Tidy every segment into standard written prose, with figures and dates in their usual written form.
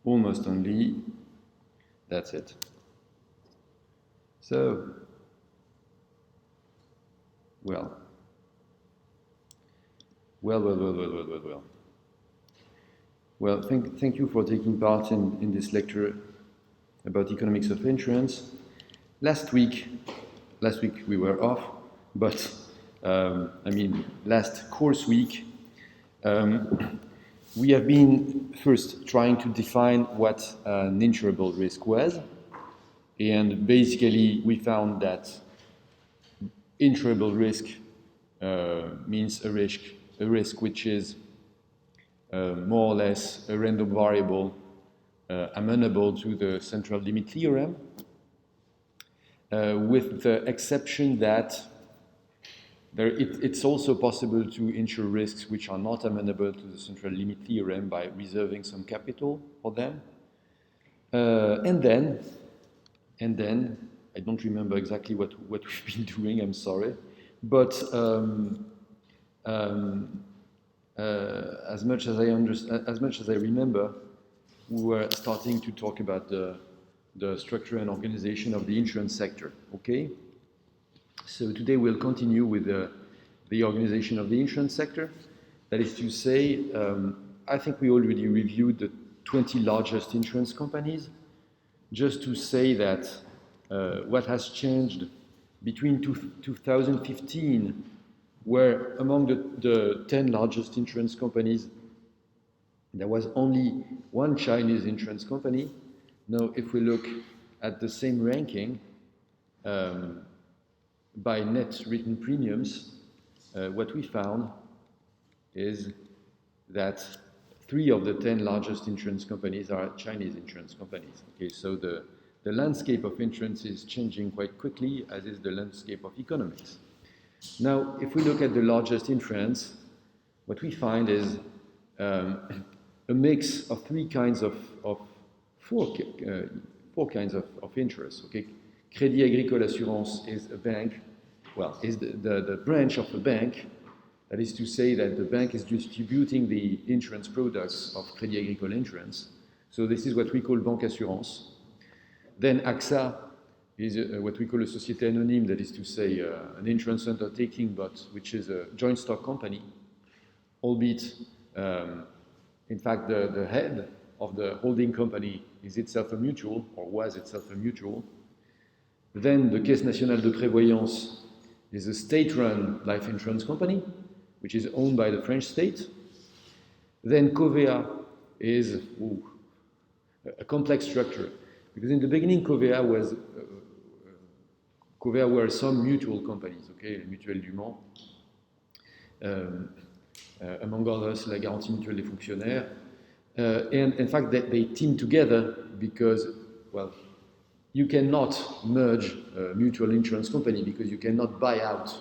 almost only. That's it. So, well. Well, thank you for taking part in this lecture about economics of insurance. Last week we were off, but last course week, we have been first trying to define what an insurable risk was, and basically we found that insurable risk means a risk which is more or less a random variable amenable to the central limit theorem, with the exception that it's also possible to insure risks which are not amenable to the central limit theorem by reserving some capital for them. And then, I don't remember exactly what we've been doing, I'm sorry, but as much as I remember, we were starting to talk about the structure and organization of the insurance sector, okay? So today we'll continue with the organization of the insurance sector. That is to say, I think we already reviewed the 20 largest insurance companies, just to say that what has changed between 2015, where among the 10 largest insurance companies, there was only one Chinese insurance company. Now, if we look at the same ranking, by net written premiums, what we found is that 3 of the 10 largest insurance companies are Chinese insurance companies. Okay, so the landscape of insurance is changing quite quickly, as is the landscape of economics. Now, if we look at the largest in France, what we find is a mix of four kinds of insurers. Okay, Crédit Agricole Assurance is a bank, is the branch of a bank. That is to say that the bank is distributing the insurance products of Crédit Agricole Insurance. So this is what we call Banque Assurance. Then AXA is what we call a Société Anonyme, that is to say an insurance undertaking, but which is a joint stock company, albeit, in fact, the head of the holding company is itself a mutual, or was itself a mutual. Then the Caisse Nationale de Prévoyance is a state-run life insurance company, which is owned by the French state. Then Covéa is a complex structure, because in the beginning Covéa were some mutual companies, okay, Mutuelle du Mans, among others, La Garantie Mutuelle des Fonctionnaires, and in fact they teamed together because, you cannot merge a mutual insurance company because you cannot buy out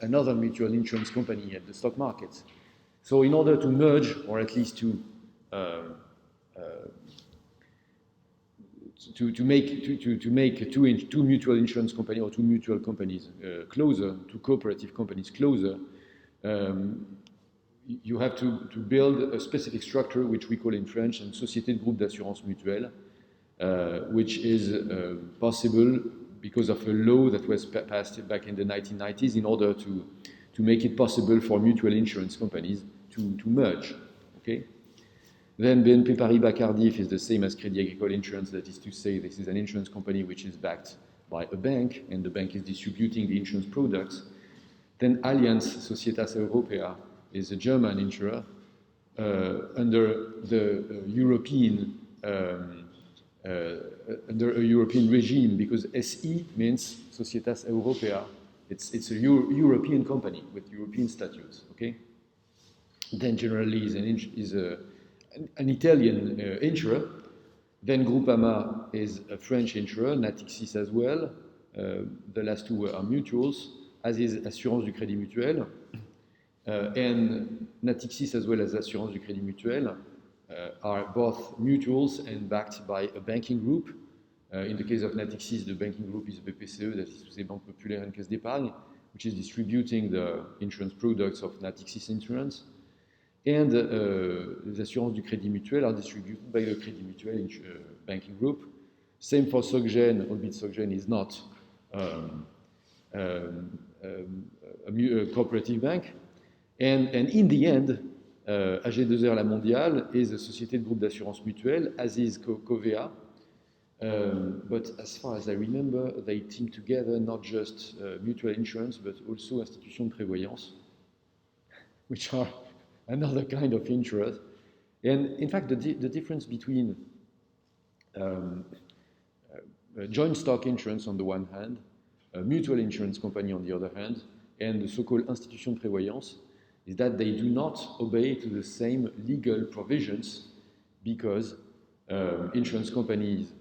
another mutual insurance company at the stock market. So in order to merge, or at least to make two mutual insurance companies or two mutual companies closer, two cooperative companies closer, you have to build a specific structure, which we call in French a Société de Groupe d'Assurance Mutuelle, which is possible because of a law that was passed back in the 1990s in order to make it possible for mutual insurance companies to merge. Okay? Then BNP Paribas Cardif is the same as Crédit Agricole Insurance, that is to say this is an insurance company which is backed by a bank, and the bank is distributing the insurance products. Then Allianz Societas Europea is a German insurer under the European under a European regime, because SE means Societas Europea. It's a European company with European statutes. Okay. Then generally is an Italian insurer. Then Groupama is a French insurer, Natixis as well. The last two are mutuals, as is Assurance du Crédit Mutuel. And Natixis as well as Assurance du Crédit Mutuel are both mutuals and backed by a banking group. In the case of Natixis, the banking group is BPCE, that is to say Banque Populaire and Caisse d'Épargne, which is distributing the insurance products of Natixis Insurance. And les assurances du Crédit Mutuel are distributed by the Crédit Mutuel banking group. Same for SocGen, albeit SocGen is not a cooperative bank. And in the end, AG2R La Mondiale is a société de groupe d'assurance mutuelle, as is Covea. But as far as I remember, they team together not just mutual insurance, but also institutions de prévoyance, which are another kind of insurance. And in fact, the difference between joint stock insurance on the one hand, a mutual insurance company on the other hand, and the so-called institution de prévoyance is that they do not obey to the same legal provisions because insurance companies,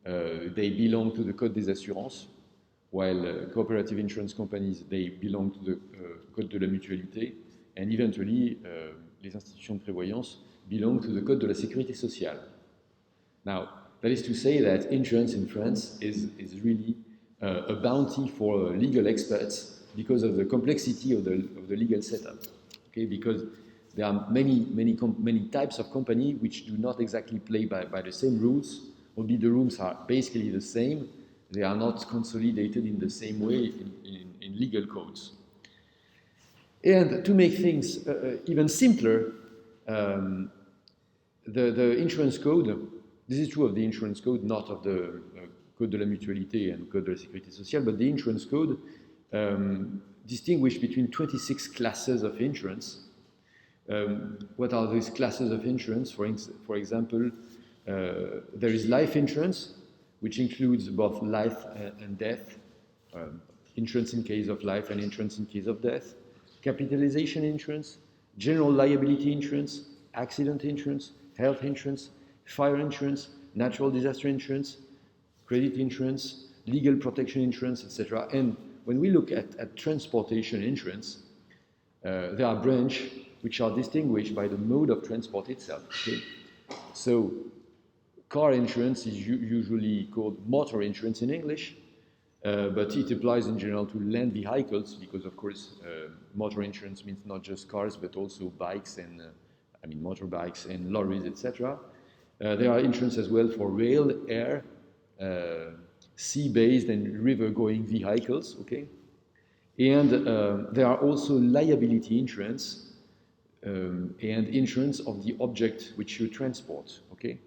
they belong to the Code des Assurances, while cooperative insurance companies, they belong to the Code de la Mutualité, and eventually, les institutions de prévoyance belong to the Code de la Sécurité sociale. Now, that is to say that insurance in France is really a bounty for legal experts because of the complexity of the legal setup. Okay, because there are many types of company which do not exactly play by the same rules. Only the rules are basically the same. They are not consolidated in the same way in legal codes. And to make things even simpler, the insurance code, this is true of the insurance code, not of the Code de la Mutualité and Code de la Sécurité sociale, but the insurance code distinguish between 26 classes of insurance. What are these classes of insurance? For example, there is life insurance, which includes both life and death, insurance in case of life and insurance in case of death, capitalization insurance, general liability insurance, accident insurance, health insurance, fire insurance, natural disaster insurance, credit insurance, legal protection insurance, etc. And when we look at transportation insurance, there are branches which are distinguished by the mode of transport itself. Okay? So car insurance is usually called motor insurance in English, but it applies in general to land vehicles because, of course, motor insurance means not just cars, but also bikes and, motorbikes and lorries, etc. There are insurance as well for rail, air, sea-based and river-going vehicles, okay? And there are also liability insurance and insurance of the object which you transport, okay?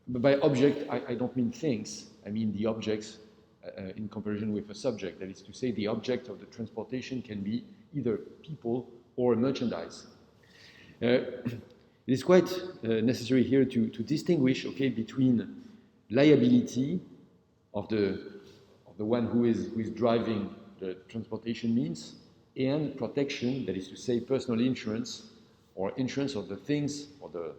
By object, I don't mean things, I mean the objects in comparison with a subject. That is to say, the object of the transportation can be either people or merchandise. It is quite necessary here to distinguish, okay, between liability of the one who is driving the transportation means and protection, that is to say, personal insurance or insurance of the things or the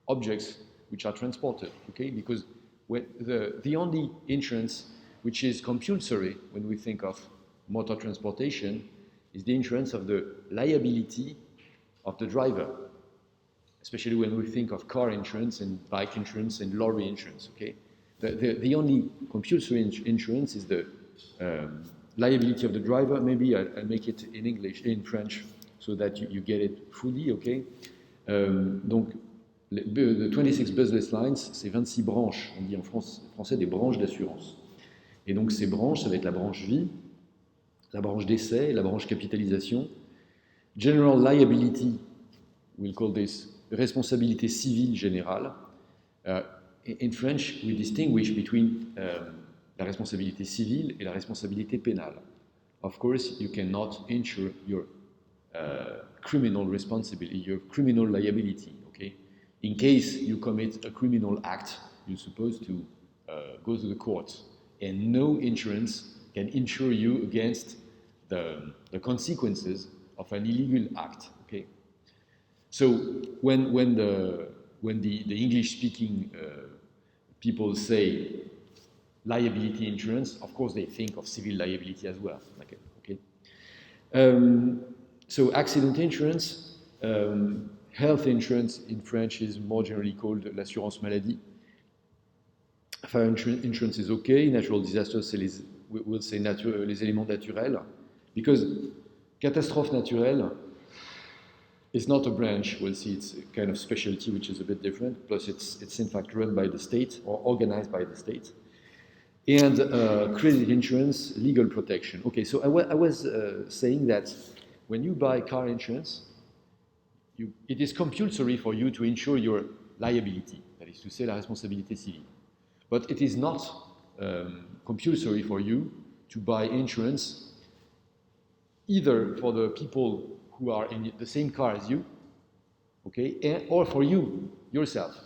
objects which are transported, okay? Because when the only insurance which is compulsory when we think of motor transportation is the insurance of the liability of the driver, especially when we think of car insurance and bike insurance and lorry insurance, okay? The only compulsory insurance is the liability of the driver. Maybe I'll make it in English, in French, so that you get it fully, okay? Donc, the 26 business lines, c'est 26 branches, on dit en français des branches d'assurance. Et donc ces branches, ça va être la branche vie, la branche décès, la branche capitalisation. General liability, we'll call this responsabilité civile générale. In French, we distinguish between la responsabilité civile et la responsabilité pénale. Of course, you cannot insure your criminal responsibility, your criminal liability, okay? In case you commit a criminal act, you're supposed to go to the courts, and no insurance can insure you against the consequences of an illegal act, okay? So when the English-speaking people say liability insurance, of course they think of civil liability as well. Okay. So accident insurance, health insurance in French is more generally called l'assurance maladie. Fire insurance is okay. Natural disasters, we'll say les éléments naturels, because catastrophe naturelle, It's not a branch, we'll see it's a kind of specialty which is a bit different, plus it's in fact run by the state or organized by the state. And credit insurance, legal protection. Okay, so I was saying that when you buy car insurance, it is compulsory for you to insure your liability, that is to say la responsabilité civile. But it is not compulsory for you to buy insurance either for the people who are in the same car as you, okay, or for you yourself.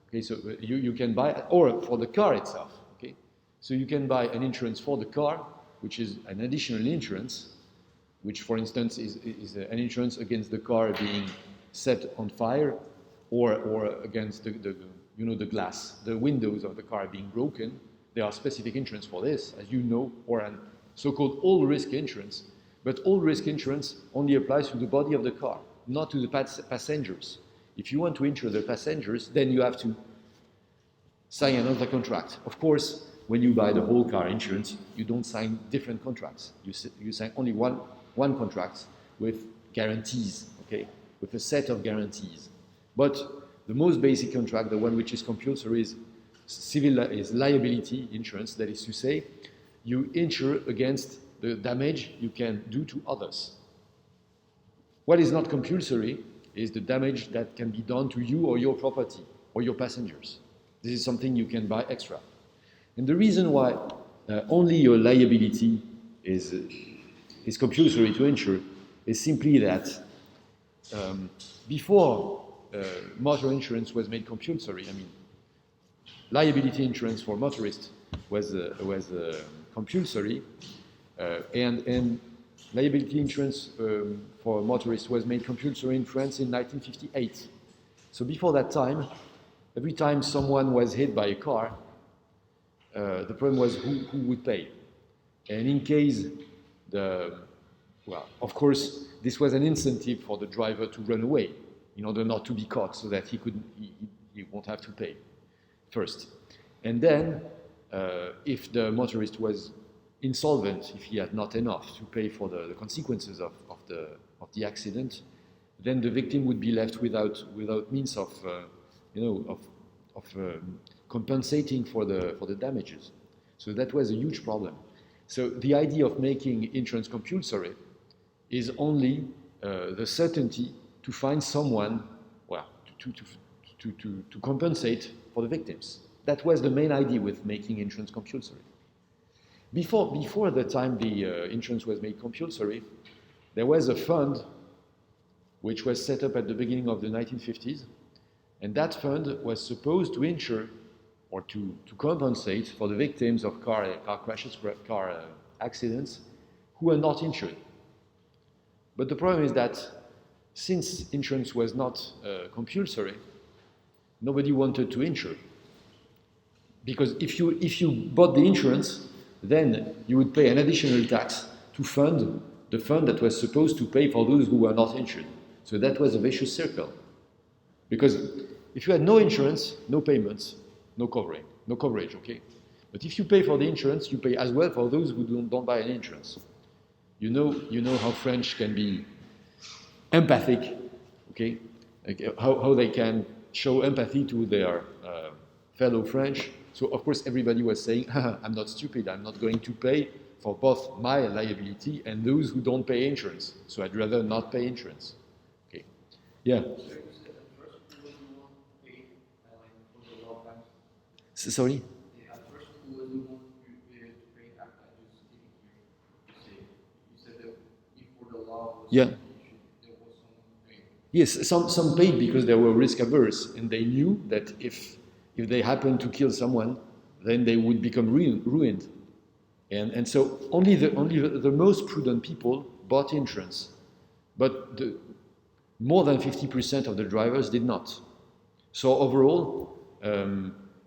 Okay, so you can buy, or for the car itself. Okay, so you can buy an insurance for the car, which is an additional insurance, which, for instance, is an insurance against the car being set on fire, or against the glass, the windows of the car being broken. There are specific insurance for this, as you know, or a so-called all-risk insurance. But all-risk insurance only applies to the body of the car, not to the passengers. If you want to insure the passengers, then you have to sign another contract. Of course, when you buy the whole car insurance, you don't sign different contracts. You sign only one contract with guarantees, okay, with a set of guarantees. But the most basic contract, the one which is compulsory, is liability insurance. That is to say, you insure against the damage you can do to others. What is not compulsory is the damage that can be done to you or your property or your passengers. This is something you can buy extra. And the reason why only your liability is compulsory to insure is simply that before motor insurance was made compulsory, I mean, liability insurance for motorists was compulsory, and liability insurance for motorists was made compulsory in France in 1958. So before that time, every time someone was hit by a car, the problem was who would pay. And in case of course, this was an incentive for the driver to run away in order not to be caught, so that he won't have to pay first. And then, if the motorist was insolvent, if he had not enough to pay for the consequences of the accident, then the victim would be left without means of compensating for the damages. So that was a huge problem. So the idea of making insurance compulsory is only the certainty to find someone, to compensate for the victims. That was the main idea with making insurance compulsory. Before the time the insurance was made compulsory, there was a fund which was set up at the beginning of the 1950s, and that fund was supposed to insure or to compensate for the victims of car crashes, car accidents, who are not insured. But the problem is that since insurance was not compulsory, nobody wanted to insure. Because if you bought the insurance, then you would pay an additional tax to fund the fund that was supposed to pay for those who were not insured. So that was a vicious circle. Because if you had no insurance, no payments, no coverage, okay? But if you pay for the insurance, you pay as well for those who don't buy an insurance. You know how French can be empathic, okay? Like how they can show empathy to their fellow French. So of course everybody was saying, I'm not stupid, I'm not going to pay for both my liability and those who don't pay insurance. So I'd rather not pay insurance. Okay. Yeah. Sorry? Yeah. Yes, some paid because they were risk averse and they knew that if they happened to kill someone, then they would become ruined. And so only the most prudent people bought insurance, but more than 50% of the drivers did not. So overall,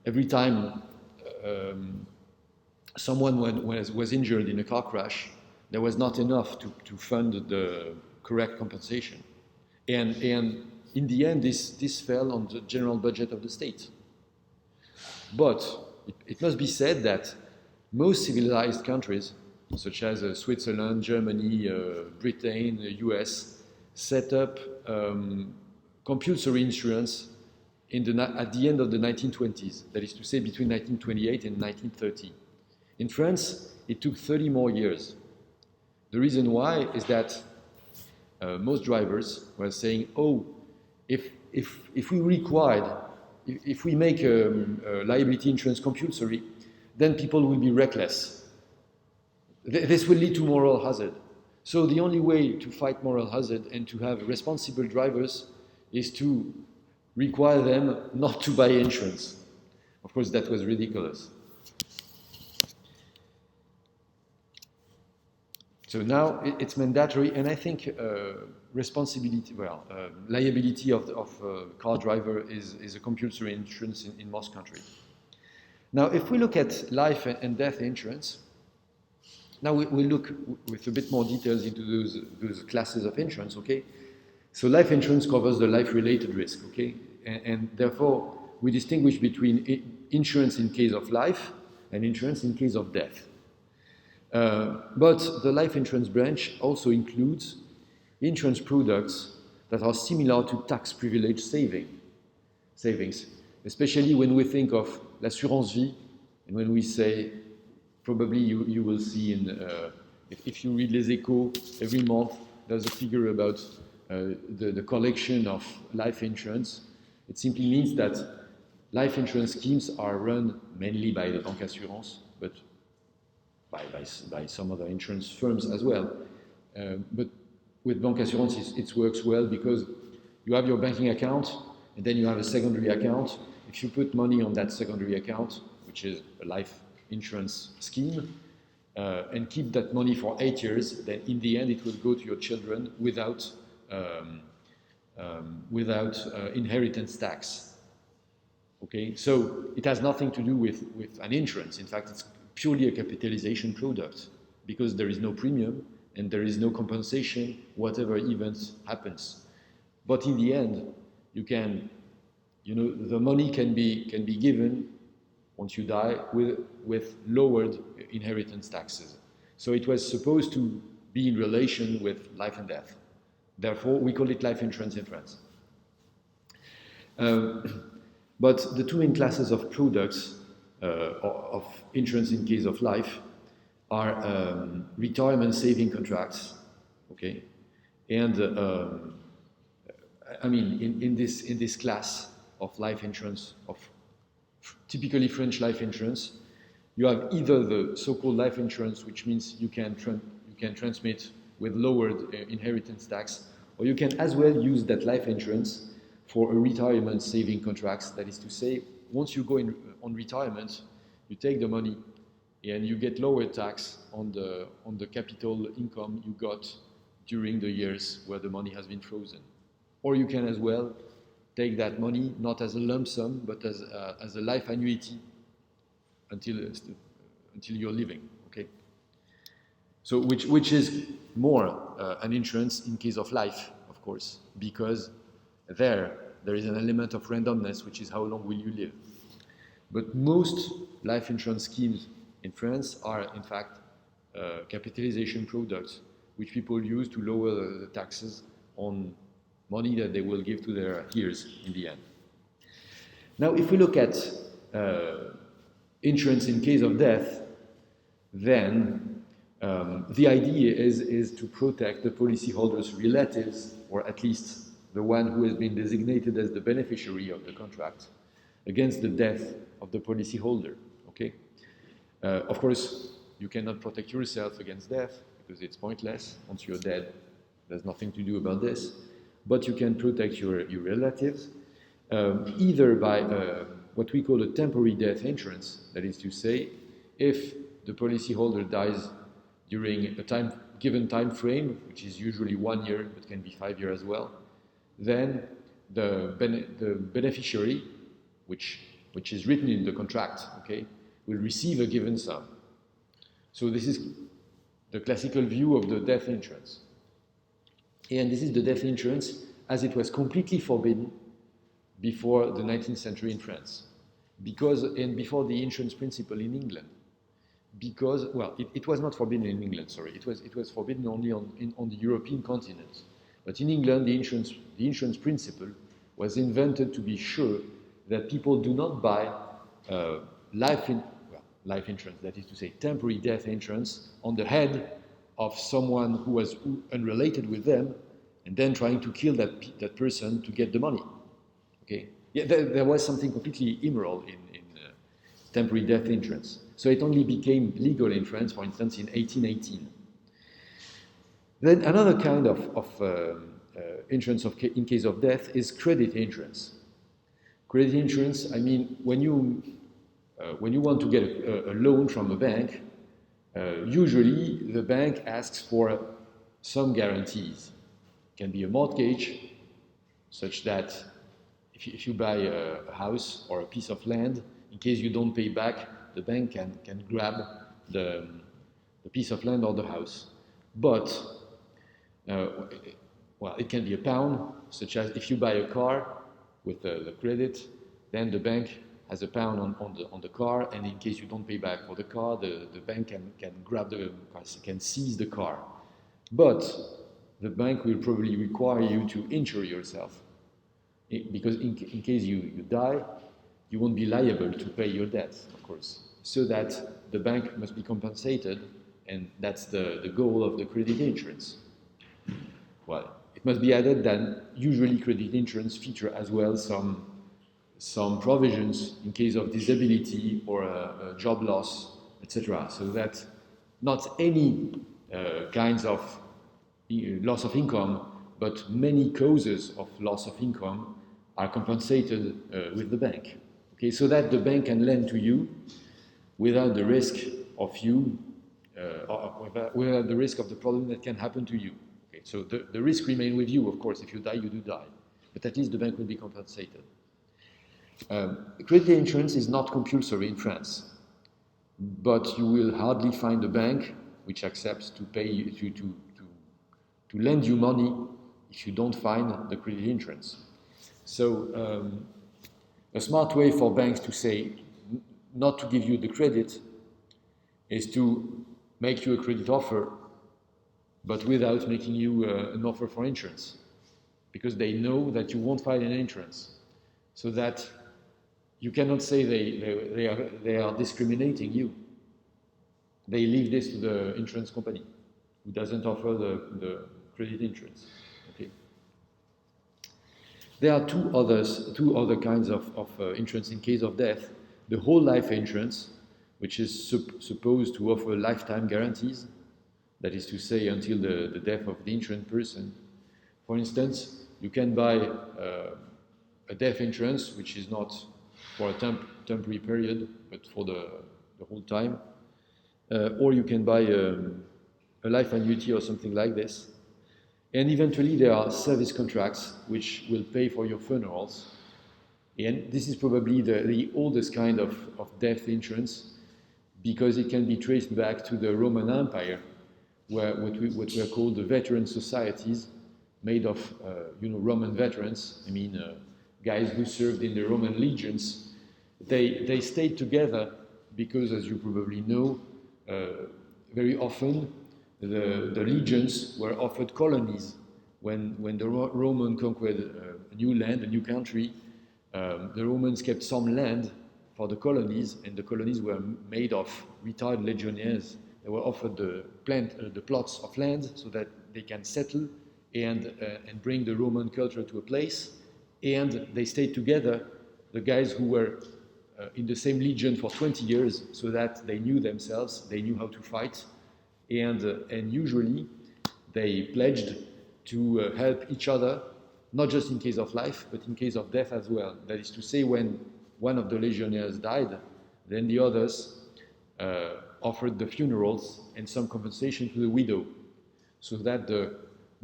every time someone was injured in a car crash, there was not enough to fund the correct compensation. And in the end, this fell on the general budget of the state. But it must be said that most civilized countries, such as Switzerland, Germany, Britain, the US, set up compulsory insurance at the end of the 1920s, that is to say between 1928 and 1930. In France, it took 30 more years. The reason why is that most drivers were saying, oh, if we required, if we make liability insurance compulsory, then people will be reckless. This will lead to moral hazard. So the only way to fight moral hazard and to have responsible drivers is to require them not to buy insurance. Of course, that was ridiculous. So now it's mandatory, and I think liability of a car driver is a compulsory insurance in most countries. Now, if we look at life and death insurance, now we look with a bit more details into those classes of insurance, okay? So life insurance covers the life-related risk, okay? And therefore, we distinguish between insurance in case of life and insurance in case of death. But the life insurance branch also includes insurance products that are similar to tax-privileged savings, especially when we think of l'assurance vie, and when we say, probably you will see if you read Les Echos every month, there's a figure about the collection of life insurance. It simply means that life insurance schemes are run mainly by the bancassurance, but by some other insurance firms as well. But with bancassurance, it works well because you have your banking account, and then you have a secondary account. If you put money on that secondary account, which is a life insurance scheme, and keep that money for 8 years, then in the end it will go to your children without inheritance tax. Okay, so it has nothing to do with an insurance. In fact, it's purely a capitalization product because there is no premium and there is no compensation whatever events happens. But in the end, the money can be given once you die with lowered inheritance taxes. So it was supposed to be in relation with life and death. Therefore, we call it life insurance in France. But the two main classes of products of insurance in case of life are retirement saving contracts, okay? And in this class of life insurance, of typically French life insurance, you have either the so-called life insurance, which means you can transmit with lowered inheritance tax, or you can as well use that life insurance for a retirement saving contracts. That is to say, once you go on retirement, you take the money and you get lower tax on the capital income you got during the years where the money has been frozen. Or you can as well take that money not as a lump sum but as a life annuity until you're living. Okay. So which is more an insurance in case of life, of course, because there is an element of randomness, which is how long will you live. But most life insurance schemes in France are, in fact, capitalization products, which people use to lower the taxes on money that they will give to their heirs in the end. Now, if we look at insurance in case of death, then the idea is to protect the policyholder's relatives, or at least the one who has been designated as the beneficiary of the contract, against the death of the policyholder. Okay. Of course, you cannot protect yourself against death because it's pointless. Once you're dead, there's nothing to do about this. But you can protect your relatives either by what we call a temporary death insurance. That is to say, if the policyholder dies during a given time frame, which is usually 1 year, but can be 5 years as well, then the beneficiary, which is written in the contract, okay, will receive a given sum. So this is the classical view of the death insurance. And this is the death insurance as it was completely forbidden before the 19th century in France, and before the insurance principle in England. It was not forbidden in England, sorry. It was forbidden only on the European continent. But in England, the insurance principle was invented to be sure that people do not buy life insurance, that is to say temporary death insurance, on the head of someone who was unrelated with them and then trying to kill that person to get the money. Okay? Yeah, there was something completely immoral in temporary death insurance. So it only became legal in France, for instance, in 1818. Then another kind of insurance in case of death is credit insurance. Credit insurance, I mean, when you want to get a loan from a bank, usually the bank asks for some guarantees. It can be a mortgage, such that if you buy a house or a piece of land, in case you don't pay back, the bank can grab the piece of land or the house. But, well, it can be a pound, such as if you buy a car with the credit, then the bank has a pound on the car, and in case you don't pay back for the car, the bank can grab can seize the car. But the bank will probably require you to insure yourself, because in case you die, you won't be liable to pay your debt, of course. So that the bank must be compensated, and that's the goal of the credit insurance. Well, it must be added that usually credit insurance feature as well some provisions in case of disability or a job loss, etc. So that not any kinds of loss of income, but many causes of loss of income are compensated with the bank. Okay, so that the bank can lend to you without the risk of you, without the risk of the problem that can happen to you. Okay, so the risk remains with you, of course. If you die, you do die. But at least the bank will be compensated. Credit insurance is not compulsory in France, but you will hardly find a bank which accepts to pay you to lend you money if you don't find the credit insurance. So a smart way for banks to say not to give you the credit is to make you a credit offer, but without making you an offer for insurance, because they know that you won't find an insurance, so that you cannot say they are discriminating you. They leave this to the insurance company, who doesn't offer the credit insurance. Okay. There are two other kinds of insurance in case of death. The whole life insurance, which is supposed to offer lifetime guarantees, that is to say until the death of the insurance person. For instance, you can buy a death insurance which is not for a temporary period, but for the whole time. Or you can buy a life annuity or something like this. And eventually there are service contracts which will pay for your funerals. And this is probably the oldest kind of death insurance, because it can be traced back to the Roman Empire, where what were called the veteran societies, made of Roman veterans. I mean, guys who served in the Roman legions. They stayed together because, as you probably know, very often the legions were offered colonies. When the Roman conquered a new land, a new country, the Romans kept some land for the colonies, and the colonies were made of retired legionnaires. They were offered the plots of land so that they can settle and bring the Roman culture to a place. And they stayed together, the guys who were in the same legion for 20 years, so that they knew themselves, they knew how to fight, and usually they pledged to help each other, not just in case of life, but in case of death as well. That is to say, when one of the legionnaires died, then the others offered the funerals and some compensation to the widow, so that the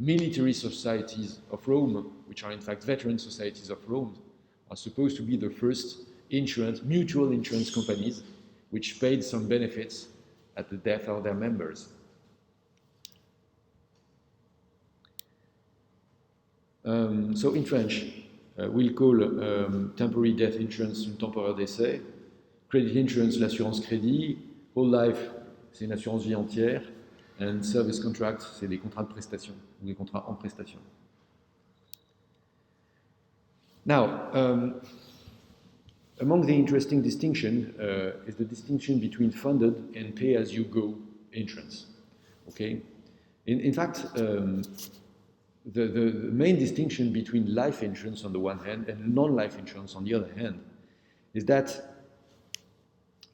military societies of Rome, which are in fact veteran societies of Rome, are supposed to be the first mutual insurance companies, which paid some benefits at the death of their members. So in French, we'll call temporary death insurance une temporaire décès, credit insurance l'assurance crédit, whole life c'est une assurance vie entière, and service contract c'est des contrats de prestation ou des contrats en prestation. Now, among the interesting distinction is the distinction between funded and pay-as-you-go insurance. Okay, in fact, the main distinction between life insurance on the one hand and non-life insurance on the other hand is that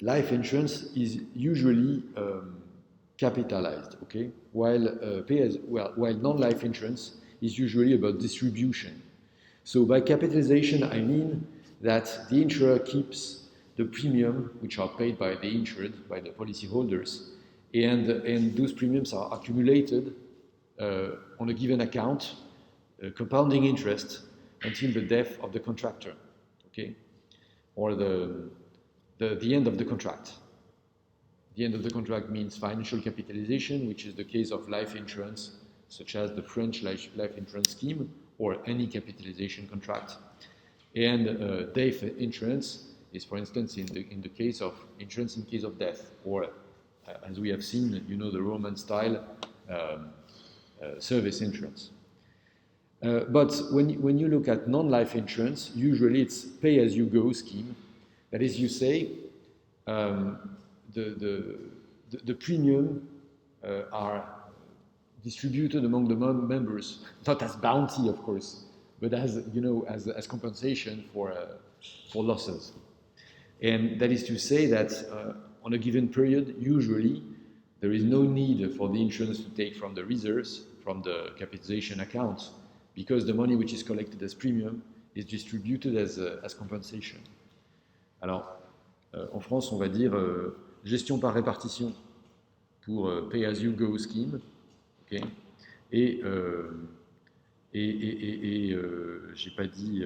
life insurance is usually capitalized, okay, while non-life insurance is usually about distribution. So by capitalization, I mean that the insurer keeps the premium which are paid by the insured, by the policyholders, and those premiums are accumulated on a given account, compounding interest until the death of the contractor, okay, or the end of the contract. The end of the contract means financial capitalization, which is the case of life insurance, such as the French life insurance scheme or any capitalization contract. And death insurance is, for instance, in the case of insurance in case of death, or as we have seen, you know, the Roman style service insurance. But when you look at non-life insurance, usually it's pay-as-you-go scheme. That is, you say, the premium are distributed among the members, not as bounty, of course, but as, you know, as compensation for losses. And that is to say that on a given period, usually there is no need for the insurance to take from the reserves, from the capitalization accounts, because the money which is collected as premium is distributed as compensation. Alors, en France, on va dire gestion par répartition pour pay-as-you-go scheme, okay. Et j'ai pas dit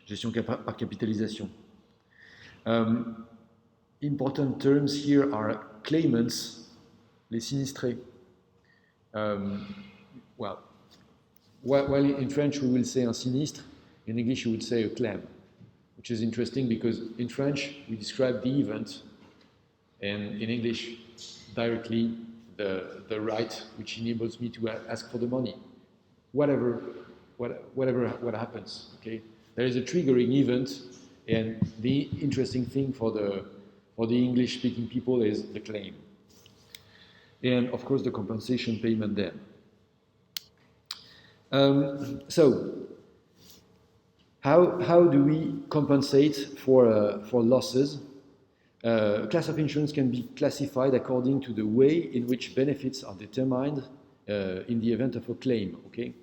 gestion par capitalisation. Important terms here are claimants, les sinistrés. Well, while in French we will say un sinistre, in English you would say a claim, which is interesting because in French we describe the event, and in English directly the right which enables me to ask for the money, whatever what happens. Okay, there is a triggering event, and the interesting thing for the English-speaking people is the claim, and of course the compensation payment then. So, how do we compensate for losses? A class of insurance can be classified according to the way in which benefits are determined in the event of a claim. Okay,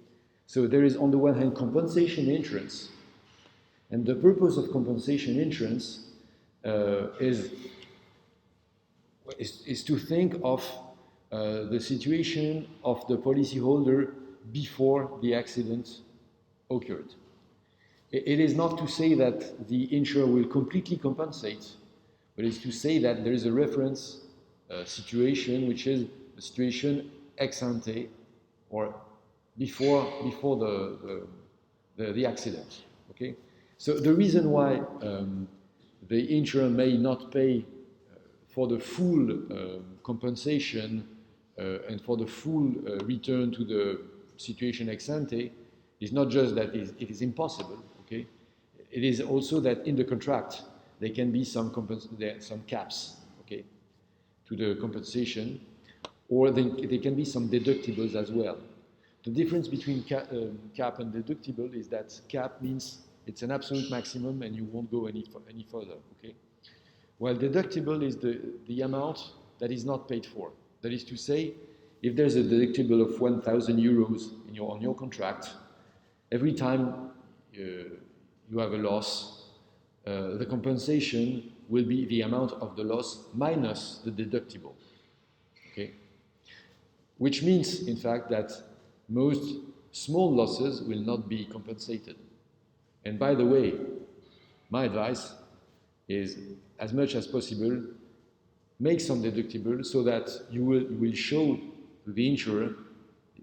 so there is on the one hand compensation insurance, and the purpose of compensation insurance is to think of the situation of the policyholder before the accident occurred. It is not to say that the insurer will completely compensate, but it's to say that there is a reference situation, which is the situation ex ante, or before the accident. Okay, so the reason why the insurer may not pay for the full compensation and for the full return to the situation ex ante is not just that it is impossible. Okay, it is also that in the contract there can be some caps, okay, to the compensation, or there can be some deductibles as well. The difference between cap and deductible is that cap means it's an absolute maximum and you won't go any further, okay? While deductible is the amount that is not paid for. That is to say, if there's a deductible of 1,000 euros on your contract, every time you have a loss, the compensation will be the amount of the loss minus the deductible, okay? Which means, in fact, that most small losses will not be compensated. And by the way, my advice is, as much as possible, make some deductible so that you will show to the insurer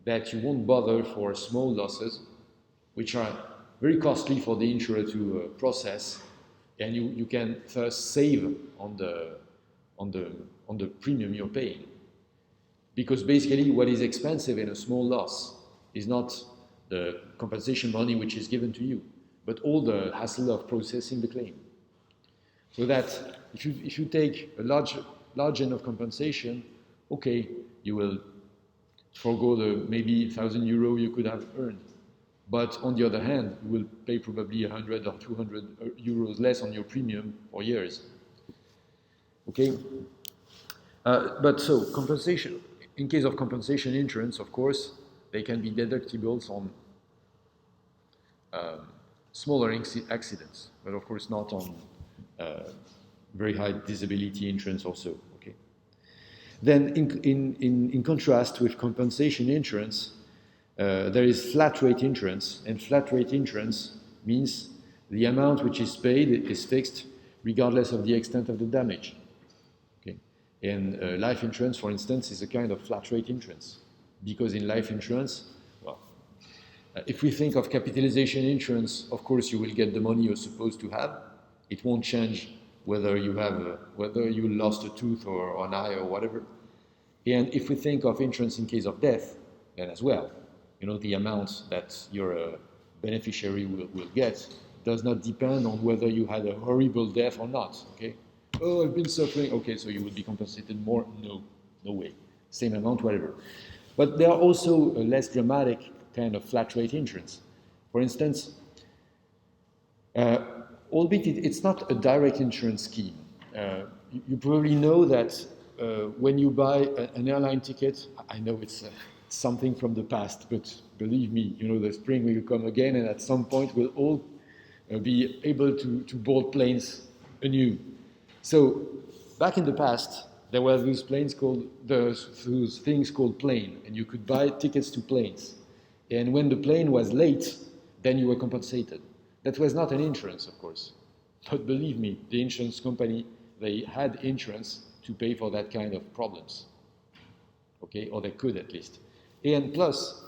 that you won't bother for small losses, which are very costly for the insurer to process, and you can first save on the premium you're paying. Because basically what is expensive in a small loss is not the compensation money which is given to you, but all the hassle of processing the claim. So that if you take a large end of compensation, okay, you will forgo the maybe 1,000 euro you could have earned. But on the other hand, you will pay probably 100 or 200 euros less on your premium for years. Okay? But so compensation, in case of compensation insurance, of course, they can be deductibles on smaller accidents, but of course not on very high disability insurance also. Okay. Then in contrast with compensation insurance, there is flat rate insurance, and flat rate insurance means the amount which is paid is fixed regardless of the extent of the damage. Okay. And life insurance, for instance, is a kind of flat rate insurance, because in life insurance, well, if we think of capitalization insurance, of course you will get the money you're supposed to have. It won't change whether you lost a tooth or an eye or whatever. And if we think of insurance in case of death, then as well, you know, the amount that your beneficiary will get does not depend on whether you had a horrible death or not. Okay? Oh, I've been suffering. Okay, so you will be compensated more? No, no way. Same amount, whatever. But there are also a less dramatic kind of flat rate insurance. For instance, albeit it's not a direct insurance scheme. You probably know that when you buy an airline ticket, I know it's something from the past, but believe me, you know, the spring will come again, and at some point we'll all be able to board planes anew. So back in the past, there were those things called plane, and you could buy tickets to planes. And when the plane was late, then you were compensated. That was not an insurance, of course. But believe me, the insurance company, they had insurance to pay for that kind of problems. Okay, or they could at least. And plus,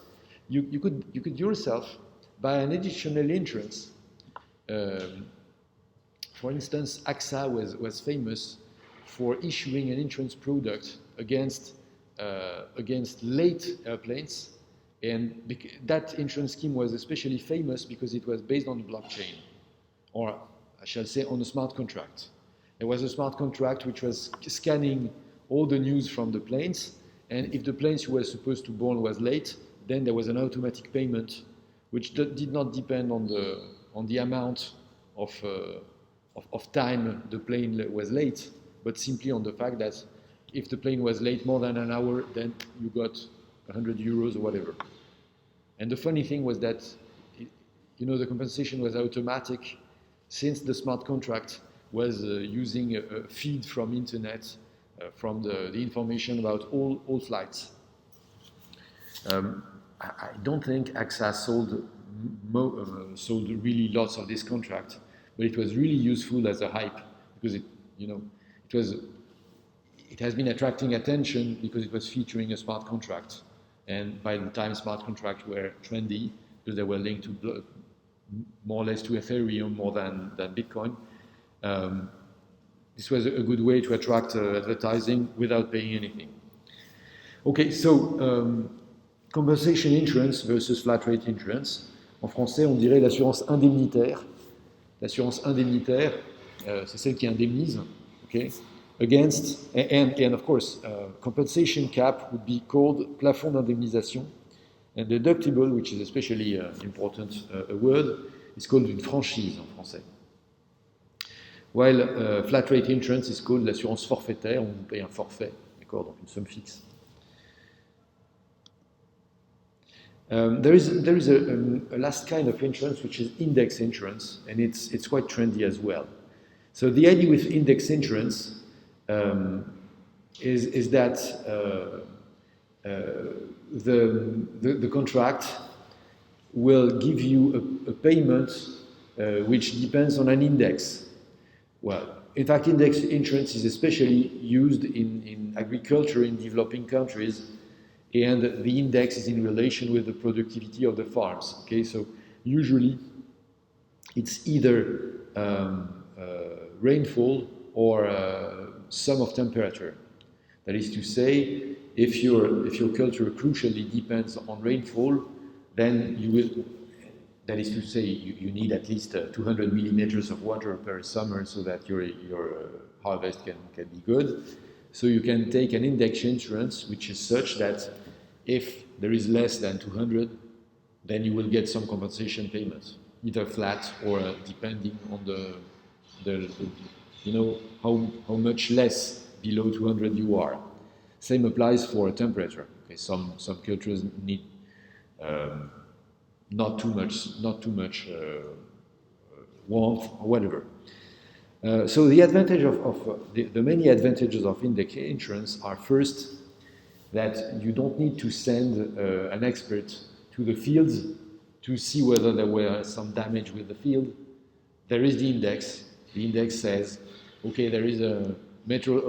you could yourself buy an additional insurance. For instance, AXA was famous for issuing an insurance product against late airplanes, and that insurance scheme was especially famous because it was based on the blockchain, or I shall say on a smart contract. There was a smart contract which was scanning all the news from the planes, and if the planes you were supposed to board was late, then there was an automatic payment which did not depend on the amount of time the plane was late, but simply on the fact that if the plane was late more than an hour, then you got 100 euros or whatever. And the funny thing was that, you know, the compensation was automatic since the smart contract was using a feed from internet, from the information about all flights. I don't think AXA sold really lots of this contract, but it was really useful as a hype because it has been attracting attention because it was featuring a smart contract. And by the time smart contracts were trendy, because they were linked to more or less to Ethereum more than Bitcoin, this was a good way to attract advertising without paying anything. Okay, so compensation insurance versus flat rate insurance. En français, on dirait l'assurance indemnitaire. L'assurance indemnitaire, c'est celle qui indemnise, okay? Against, and of course, compensation cap would be called plafond d'indemnisation, and deductible, which is especially important a word, is called une franchise en français. While flat rate insurance is called l'assurance forfaitaire, on paye un forfait, d'accord, donc une somme fixe. There is a last kind of insurance, which is index insurance, and it's quite trendy as well. So the idea with index insurance is that the contract will give you a payment which depends on an index. Well, in fact, index insurance is especially used in agriculture in developing countries, and the index is in relation with the productivity of the farms. Okay, so usually it's either rainfall or sum of temperature. That is to say, if your culture crucially depends on rainfall, then That is to say, you need at least 200 millimeters of water per summer so that your harvest can be good. So you can take an index insurance, which is such that if there is less than 200, then you will get some compensation payments, either flat or depending on the you know how much less below 200 you are. Same applies for temperature. Okay, some cultures need not too much warmth or whatever. So the advantage of the many advantages of index insurance are, first, that you don't need to send an expert to the fields to see whether there were some damage with the field. There is the index. The index says, okay, there is a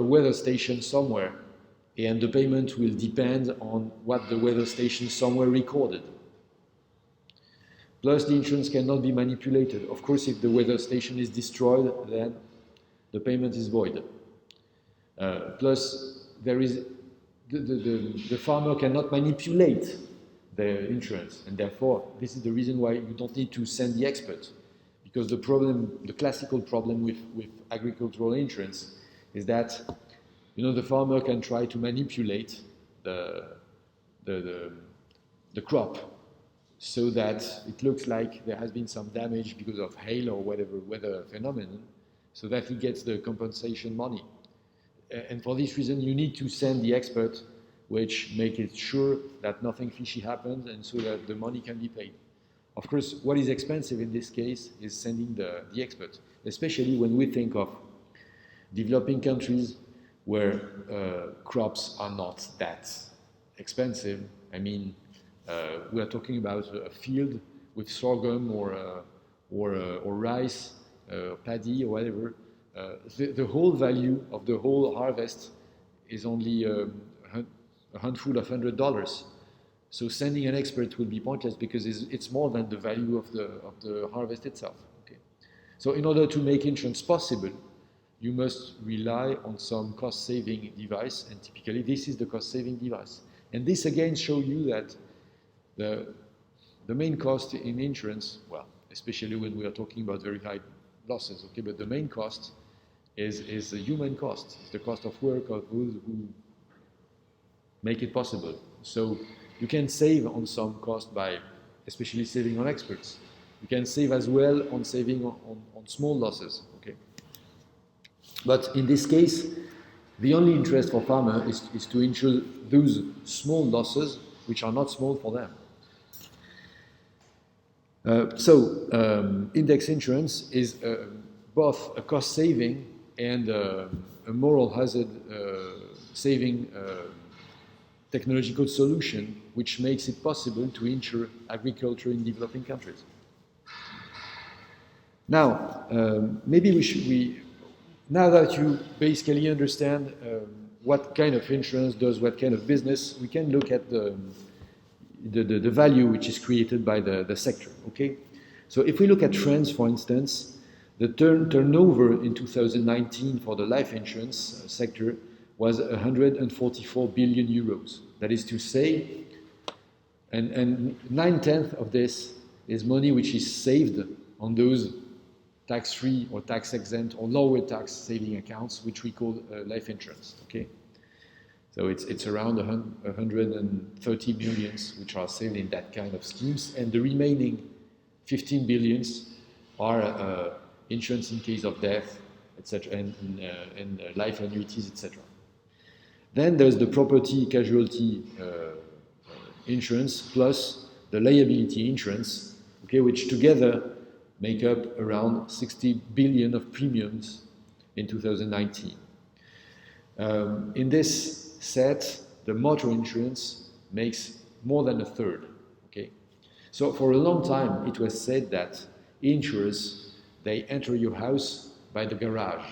weather station somewhere, and the payment will depend on what the weather station somewhere recorded. Plus, the insurance cannot be manipulated. Of course, if the weather station is destroyed, then the payment is void. Plus, there is the farmer cannot manipulate the insurance, and therefore, this is the reason why you don't need to send the expert, because the classical problem with agricultural insurance is that, you know, the farmer can try to manipulate the crop so that it looks like there has been some damage because of hail or whatever weather phenomenon, so that he gets the compensation money. And for this reason, you need to send the expert, which make it sure that nothing fishy happens and so that the money can be paid. Of course, what is expensive in this case is sending the expert, especially when we think of developing countries where crops are not that expensive. I mean, we are talking about a field with sorghum or rice, paddy or whatever. The whole value of the whole harvest is only a handful of $100. So sending an expert will be pointless because it's more than the value of the harvest itself. Okay. So in order to make insurance possible, you must rely on some cost-saving device, and typically this is the cost-saving device. And this again shows you that the main cost in insurance, well, especially when we are talking about very high losses, okay, but the main cost is the human cost. It's the cost of work of those who make it possible. So you can save on some cost by especially saving on experts. You can save as well on saving on small losses, okay? But in this case, the only interest for farmer is to insure those small losses, which are not small for them. Index insurance is both a cost saving and a moral hazard saving technological solution, which makes it possible to insure agriculture in developing countries. Now, maybe now that you basically understand what kind of insurance does what kind of business, we can look at the value which is created by the sector, okay? So if we look at trends, for instance, the turnover in 2019 for the life insurance sector was 144 billion euros. That is to say, and 9/10 of this is money which is saved on those tax-free or tax-exempt or lower tax saving accounts, which we call life insurance, okay? So it's around 130 billions which are saved in that kind of schemes, and the remaining 15 billions are insurance in case of death, etc., and life annuities, etc. Then there's the property casualty insurance plus the liability insurance, okay, which together make up around 60 billion of premiums in 2019. In this set, the motor insurance makes more than a third. Okay, so for a long time it was said that insurers, they enter your house by the garage.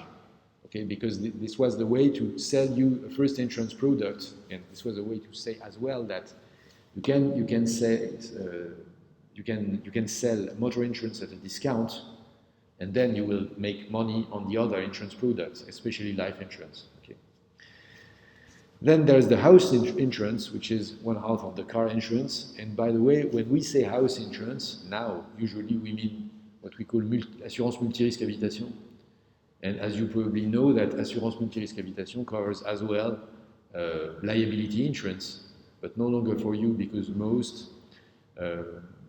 Okay, because this was the way to sell you a first insurance product, and this was a way to say as well that you can sell motor insurance at a discount, and then you will make money on the other insurance products, especially life insurance. Okay. Then there's the house insurance, which is one half of the car insurance. And by the way, when we say house insurance, now usually we mean what we call assurance multirisque habitation. And as you probably know, that assurance multirisque habitation covers as well liability insurance, but no longer for you, because most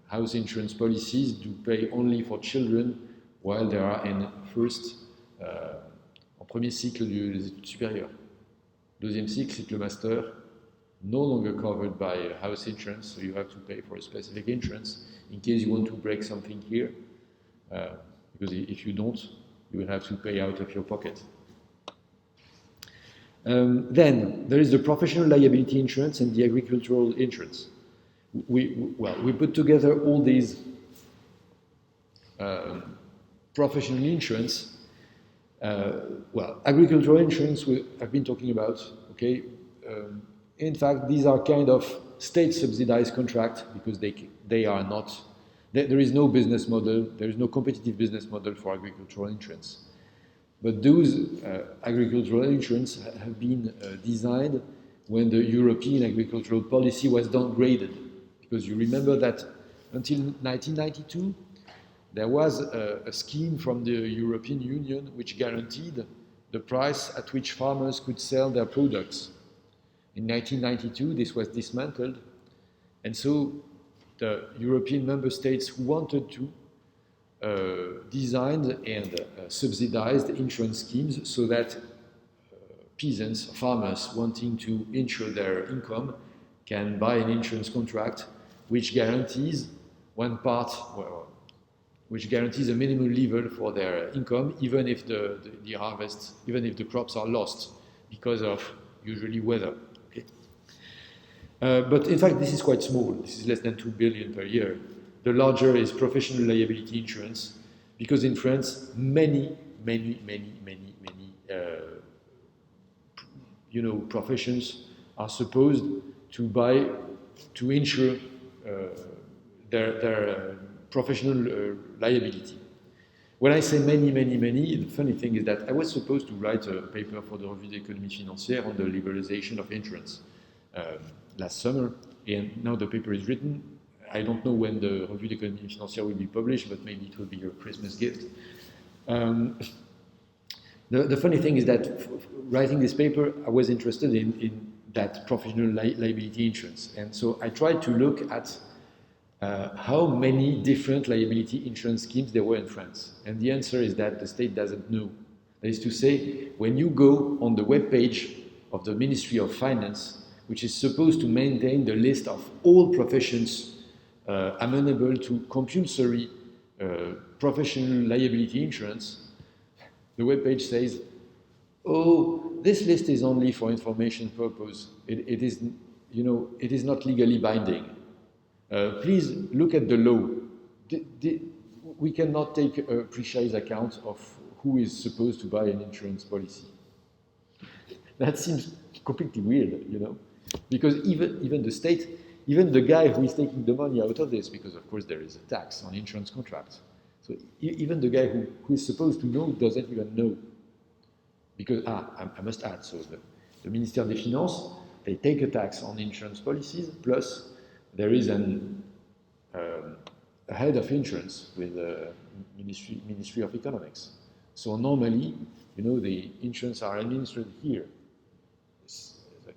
house insurance policies do pay only for children while they are in en premier cycle des études supérieures. Deuxième cycle, cycle master, no longer covered by house insurance, so you have to pay for a specific insurance in case you want to break something here, because if you don't, you will have to pay out of your pocket. Then there is the professional liability insurance and the agricultural insurance. We put together all these professional insurance. Agricultural insurance I've been talking about, okay? In fact, these are kind of state-subsidized contracts because they are not, there is no business model, there is no competitive business model for agricultural insurance. But those agricultural insurance have been designed when the European agricultural policy was downgraded. Because you remember that until 1992, there was a scheme from the European Union which guaranteed the price at which farmers could sell their products. In 1992, this was dismantled, and so the European member states who wanted to designed and subsidized insurance schemes so that peasants, farmers wanting to insure their income can buy an insurance contract which guarantees which guarantees a minimum level for their income, even if the harvest, even if the crops are lost because of usually weather. Okay? But in fact, this is quite small. This is less than 2 billion per year. The larger is professional liability insurance, because in France, many professions are supposed to insure their professional liability. When I say many, the funny thing is that I was supposed to write a paper for the Revue d'économie financière on the liberalization of insurance last summer, and now the paper is written. I don't know when the Revue d'économie financière will be published, but maybe it will be your Christmas gift. The funny thing is that writing this paper, I was interested in that professional liability insurance. And so I tried to look at how many different liability insurance schemes there were in France. And the answer is that the state doesn't know. That is to say, when you go on the webpage of the Ministry of Finance, which is supposed to maintain the list of all professions amenable to compulsory professional liability insurance, the webpage says, "Oh, this list is only for information purpose. It is not legally binding. Please look at the law. We cannot take a precise account of who is supposed to buy an insurance policy." That seems completely weird, because even the state, even the guy who is taking the money out of this, because of course there is a tax on insurance contracts. So even the guy who is supposed to know doesn't even know. Because, I must add, so the Ministère des Finances, they take a tax on insurance policies, plus there is a head of insurance with the Ministry of Economics. So normally, the insurance are administered here.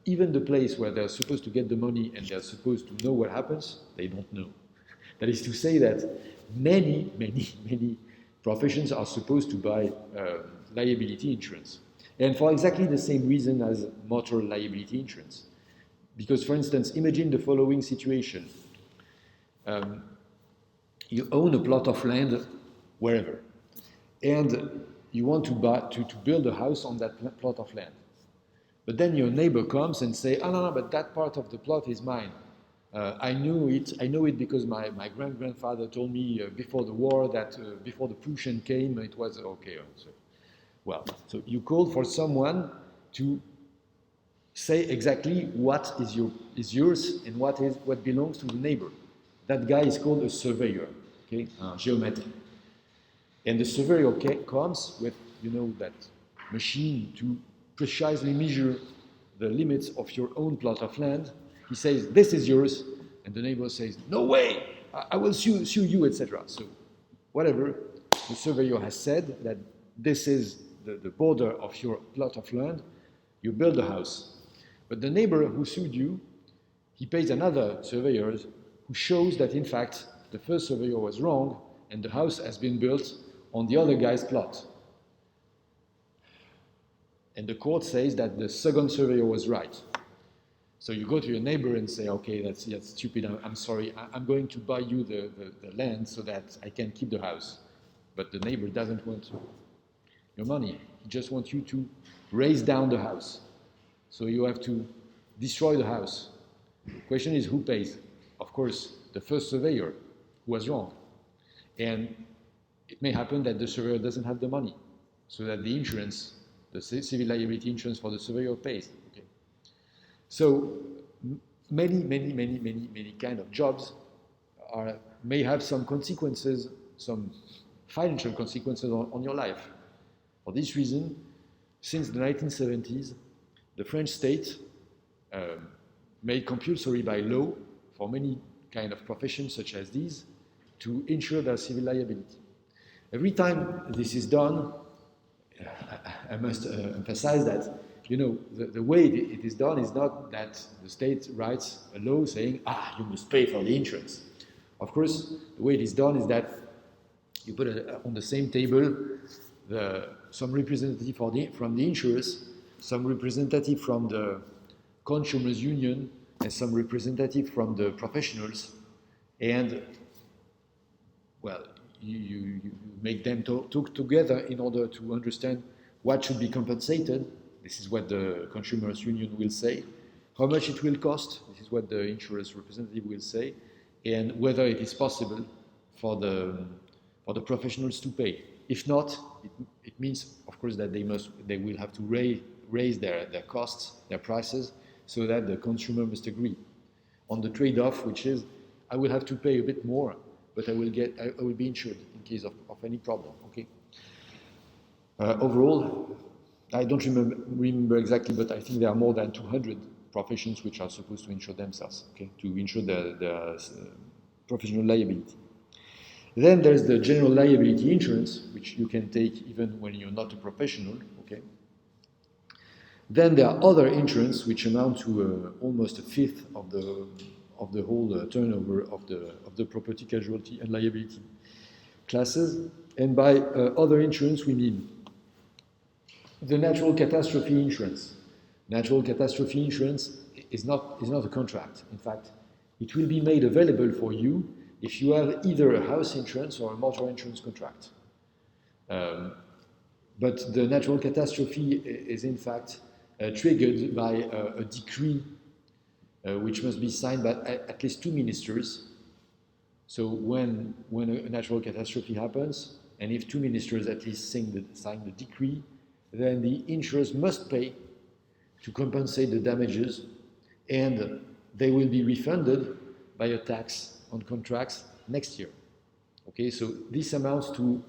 Even the place where they're supposed to get the money and they're supposed to know what happens, they don't know. That is to say that many professions are supposed to buy liability insurance. And for exactly the same reason as motor liability insurance. Because, for instance, imagine the following situation. You own a plot of land wherever, and you want to build a house on that plot of land. But then your neighbor comes and say, "Oh, no, but that part of the plot is mine. I know it because my great-grandfather told me before the war that before the Prussian came, it was okay." So you called for someone to say exactly what is yours and what belongs to the neighbor. That guy is called a surveyor, okay, geometric. And the surveyor comes with, that machine to precisely measure the limits of your own plot of land. He says, this is yours, and the neighbor says, no way, I will sue you, etc. So whatever, the surveyor has said that this is the border of your plot of land, you build a house. But the neighbor who sued you, he pays another surveyor who shows that in fact the first surveyor was wrong and the house has been built on the other guy's plot. And the court says that the second surveyor was right. So you go to your neighbor and say, okay, that's stupid, I'm sorry, I'm going to buy you the land so that I can keep the house. But the neighbor doesn't want your money. He just wants you to raise down the house. So you have to destroy the house. The question is, who pays? Of course, the first surveyor who was wrong. And it may happen that the surveyor doesn't have the money, so that the insurance, the civil liability insurance for the surveyor pays. Okay. So many kind of jobs may have some consequences, some financial consequences on your life. For this reason, since the 1970s, the French state made compulsory by law for many kind of professions such as these to insure their civil liability. Every time this is done, I must emphasize that, you know, the way it is done is not that the state writes a law saying, you must pay for the insurance. Of course, the way it is done is that you put on the same table some representative from the insurers, some representative from the consumers union, and some representative from the professionals, and well, you make them talk together in order to understand what should be compensated. This is what the consumers union will say. How much it will cost. This is what the insurance representative will say, and whether it is possible for the professionals to pay. If not, it means, of course, that they will have to raise their costs, their prices, so that the consumer must agree on the trade-off, which is, I will have to pay a bit more, but I will be insured in case of any problem. Okay. Overall, I don't remember exactly, but I think there are more than 200 professions which are supposed to insure themselves, okay, to insure their professional liability. Then there's the general liability insurance, which you can take even when you're not a professional, okay. Then there are other insurance which amount to almost a fifth of the whole turnover of the property, casualty, and liability classes. And by other insurance, we mean the natural catastrophe insurance. Natural catastrophe insurance is not a contract. In fact, it will be made available for you if you have either a house insurance or a motor insurance contract. But the natural catastrophe is in fact triggered by a decree which must be signed by at least 2 ministers. So when a natural catastrophe happens, and if 2 ministers at least sign the decree, then the insurers must pay to compensate the damages, and they will be refunded by a tax on contracts next year. Okay, so this amounts to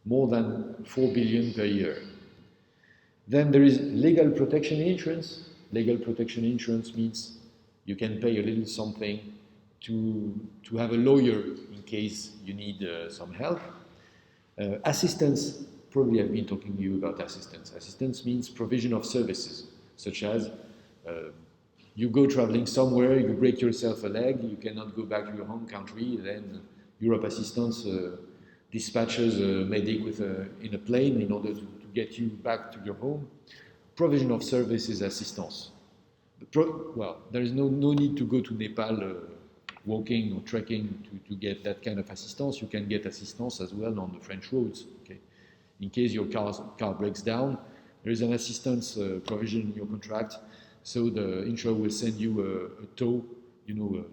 more than 4 billion per year. Then there is legal protection insurance. Legal protection insurance means you can pay a little something to have a lawyer in case you need some help. Assistance, probably I've been talking to you about assistance. Assistance means provision of services, such as you go traveling somewhere, you break yourself a leg, you cannot go back to your home country, then Europe Assistance dispatches a medic in a plane in order to get you back to your home. Provision of services assistance. Well, there is no need to go to Nepal walking or trekking to get that kind of assistance. You can get assistance as well on the French roads. Okay? In case your car breaks down, there is an assistance provision in your contract. So the insurer will send you a tow, a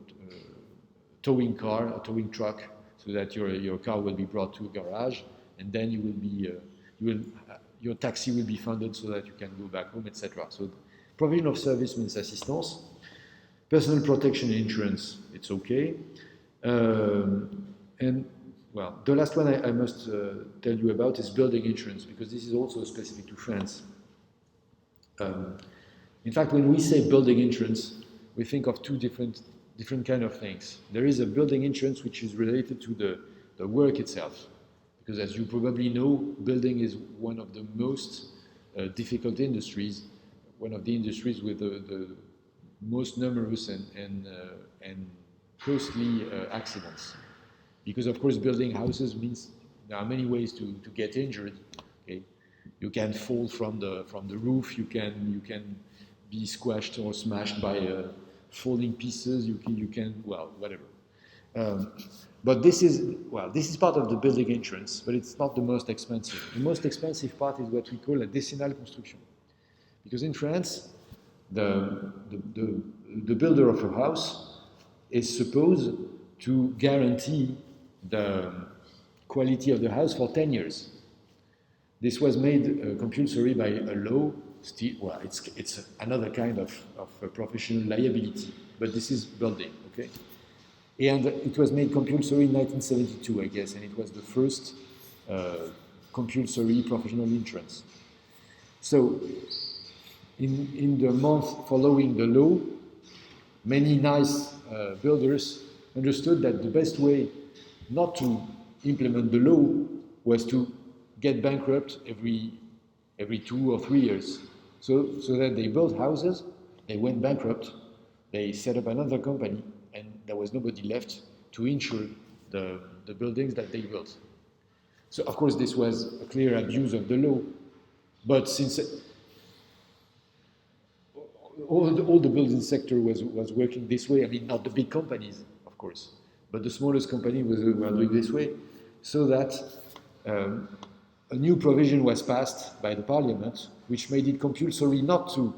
towing car, a towing truck, so that your car will be brought to a garage, and then your taxi will be funded so that you can go back home, etc. So provision of service means assistance. Personal protection insurance, it's okay. And well, the last one I must tell you about is building insurance, because this is also specific to France. In fact, when we say building insurance, we think of two different kind of things. There is a building insurance which is related to the work itself, because as you probably know, building is one of the most difficult industries, one of the industries with the most numerous and costly accidents. Because of course, building houses means there are many ways to get injured. Okay? You can fall from the roof. You can be squashed or smashed by falling pieces. You can well, whatever. But this is part of the building insurance, but it's not the most expensive. The most expensive part is what we call a décennale construction, because in France, the builder of a house is supposed to guarantee the quality of the house for 10 years. This was made compulsory by a law. Well, it's another kind of professional liability, but this is building, okay? And it was made compulsory in 1972, I guess, and it was the first compulsory professional insurance. So, in the month following the law, many nice builders understood that the best way not to implement the law was to get bankrupt every 2 or 3 years. So that they built houses, they went bankrupt, they set up another company, and there was nobody left to insure the buildings that they built. So of course this was a clear abuse of the law, but since all the building sector was working this way, I mean not the big companies, of course, but the smallest company were doing this way, so that a new provision was passed by the parliament, which made it compulsory not to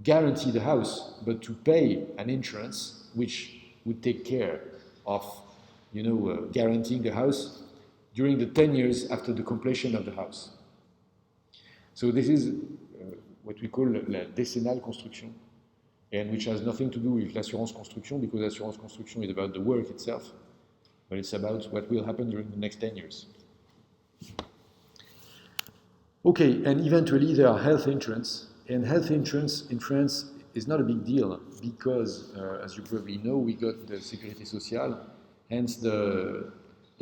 guarantee the house, but to pay an insurance which would take care of, guaranteeing the house during the 10 years after the completion of the house. So this is what we call la décennale construction, and which has nothing to do with l'assurance construction, because assurance construction is about the work itself, but it's about what will happen during the next 10 years. Okay, and eventually there are health insurance, and health insurance in France is not a big deal because, as you probably know, we got the Sécurité Sociale, hence the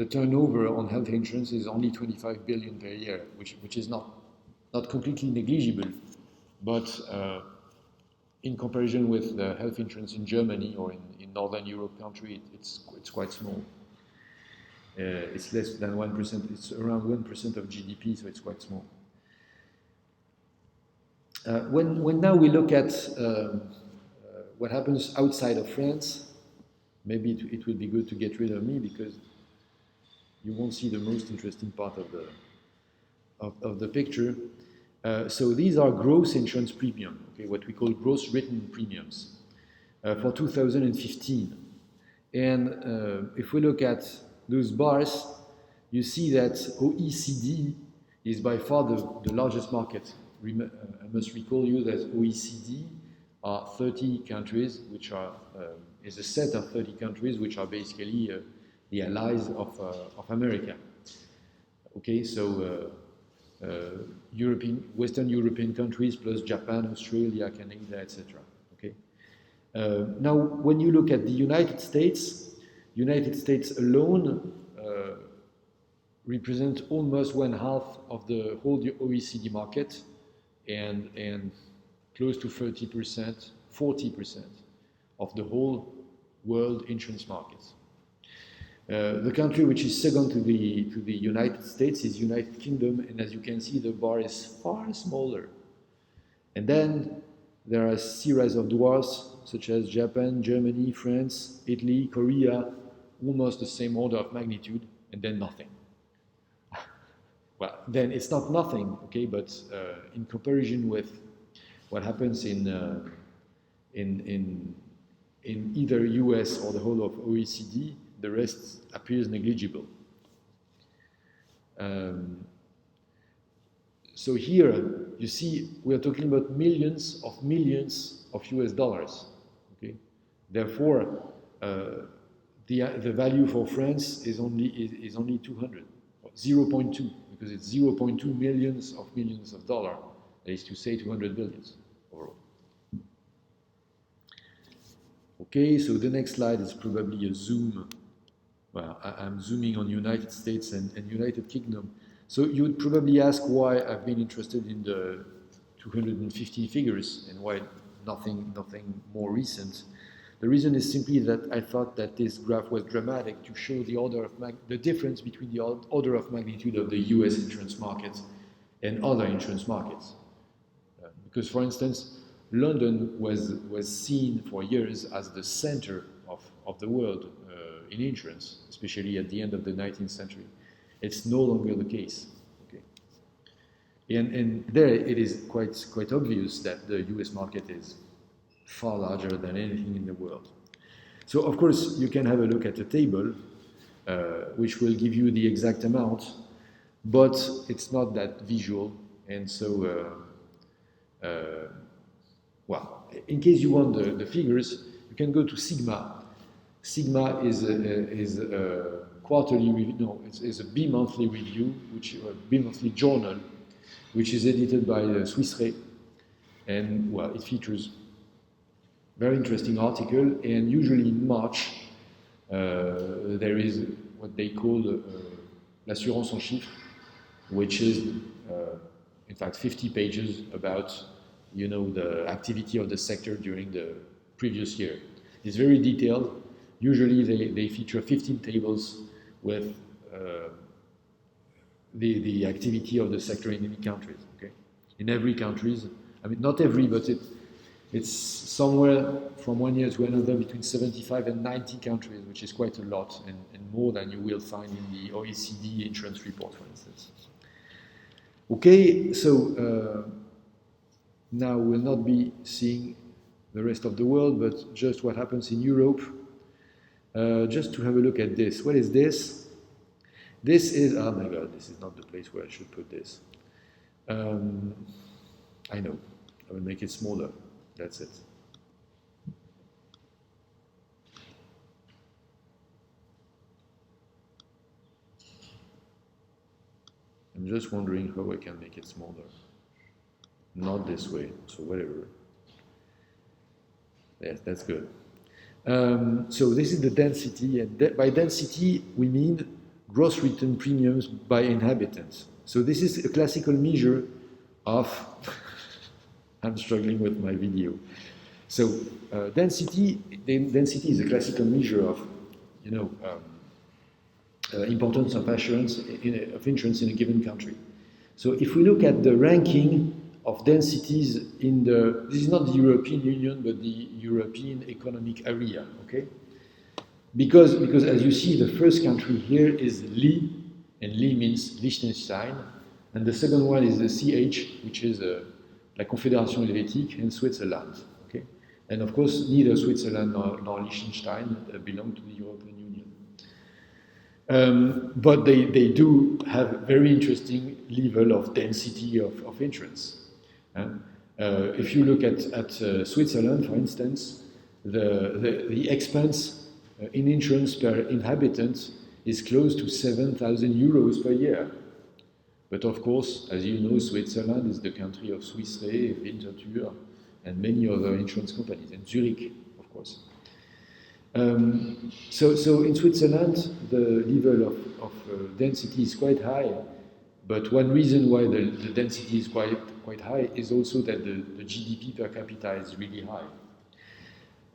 turnover on health insurance is only 25 billion per year, which is not completely negligible, but in comparison with the health insurance in Germany or in Northern Europe country, it's quite small. It's less than 1%, it's around 1% of GDP, so it's quite small. When now we look at what happens outside of France, maybe it would be good to get rid of me because you won't see the most interesting part of the picture. So these are gross insurance premium, okay, what we call gross written premiums for 2015. And if we look at those bars, you see that OECD is by far the largest market. I must recall you that OECD are 30 countries, which is a set of 30 countries which are basically the allies of America. Okay, so Western European countries plus Japan, Australia, Canada, etc. Okay. Now, when you look at the United States alone represent almost 1/2 of the whole OECD market, and close to 30%, 40% of the whole world insurance market. The country which is second to the United States is United Kingdom, and as you can see, the bar is far smaller. And then there are a series of dwarfs such as Japan, Germany, France, Italy, Korea, almost the same order of magnitude, and then nothing. Well, then it's not nothing, okay, but in comparison with what happens in either US or the whole of OECD, the rest appears negligible. So here, you see, we are talking about millions of US dollars, okay? Therefore, the value for France is only 200, 0.2, because it's 0.2 millions of dollars. That is to say 200 billions overall. Okay, so the next slide is probably a zoom. Well, I'm zooming on United States and United Kingdom. So you would probably ask why I've been interested in the 250 figures and why nothing more recent. The reason is simply that I thought that this graph was dramatic to show the difference between the order of magnitude of the US insurance market and other insurance markets. Because, for instance, London was seen for years as the center of the world in insurance, especially at the end of the 19th century. It's no longer the case. Okay, and there it is quite obvious that the US market is far larger than anything in the world. So, of course, you can have a look at the table, which will give you the exact amount, but it's not that visual, and so, well, in case you want the figures, you can go to Sigma. Sigma is a quarterly review, no, it's a bi-monthly review, a bi-monthly journal, which is edited by Swiss Re, and, well, it features very interesting article, and usually in March, there is what they call l'assurance en chiffres, which is, in fact, 50 pages about, you know, the activity of the sector during the previous year. It's very detailed. Usually they feature 15 tables with the activity of the sector in any countries, okay? In every countries, I mean, not every, but it's somewhere from one year to another between 75 and 90 countries, which is quite a lot, and more than you will find in the OECD insurance report, for instance. Okay, so now we'll not be seeing the rest of the world, but just what happens in Europe. Just to have a look at this. What is this? This is, oh my God, this is not the place where I should put this. I know, I will make it smaller. That's it. I'm just wondering how I can make it smaller. Not this way, so whatever. Yes, that's good. So this is the density, and by density we mean gross written premiums by inhabitants. So this is a classical measure of, I'm struggling with my video. So density is a classical measure of, you know, importance of insurance in a given country. So if we look at the ranking of densities in this is not the European Union, but the European Economic Area, okay? Because as you see, the first country here is Li, and Li means Liechtenstein, and the second one is the CH, which is La Confédération Helvétique, and Switzerland, okay? And of course, neither Switzerland nor Liechtenstein belong to the European Union. But they do have very interesting level of density of insurance. If you look at Switzerland, for instance, the expense in insurance per inhabitant is close to 7,000 euros per year. But of course, as you know, Switzerland is the country of Swiss Re, Winterthur, and many other insurance companies, and Zurich, of course. So in Switzerland, the level of density is quite high, but one reason why the density is quite high is also that the GDP per capita is really high.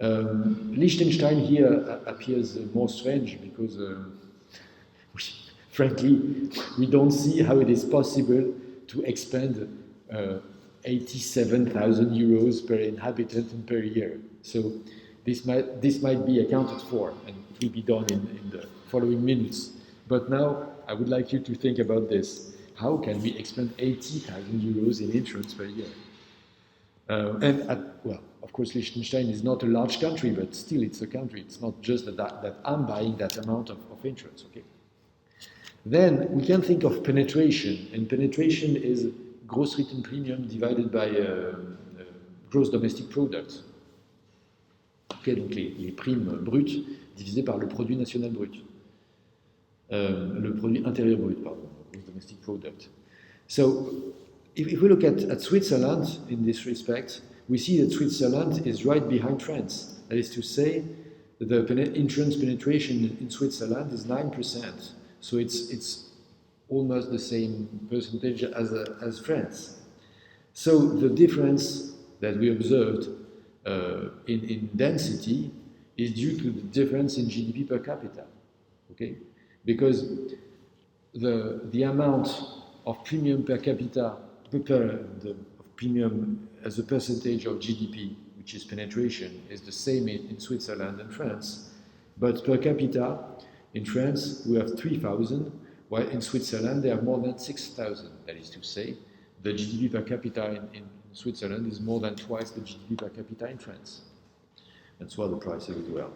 Liechtenstein here appears more strange because, frankly, we don't see how it is possible to expend 87,000 euros per inhabitant and per year. So this might be accounted for, and it will be done in the following minutes. But now I would like you to think about this. How can we expend 80,000 euros in insurance per year? Well, of course, Liechtenstein is not a large country, but still it's a country. It's not just that I'm buying that amount of insurance, okay? Then we can think of penetration, and penetration is gross written premium divided by gross domestic product. Okay, donc les primes brutes divisées par le produit national brut. Le produit intérieur brut, pardon, gross domestic product. So, if we look at Switzerland in this respect, we see that Switzerland is right behind France. That is to say, the insurance penetration in Switzerland is 9%. So it's almost the same percentage as France. So the difference that we observed in density is due to the difference in GDP per capita, okay? Because the amount of premium per capita, of premium as a percentage of GDP, which is penetration, is the same in Switzerland and France, but per capita, in France we have 3,000, while in Switzerland they have more than 6,000. That is to say, the GDP per capita in Switzerland is more than twice the GDP per capita in France. That's why the price is as well.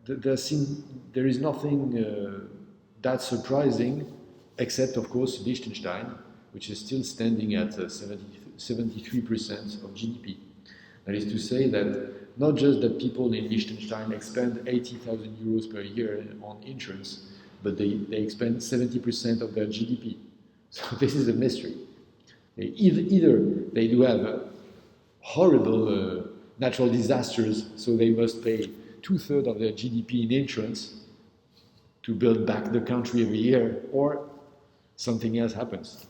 There is nothing that surprising, except of course Liechtenstein, which is still standing at 73% of GDP. That is to say that not just that people in Liechtenstein expend 80,000 euros per year on insurance, but they expend 70% of their GDP. So this is a mystery. Either they do have horrible natural disasters, so they must pay 2/3 of their GDP in insurance to build back the country every year, or something else happens.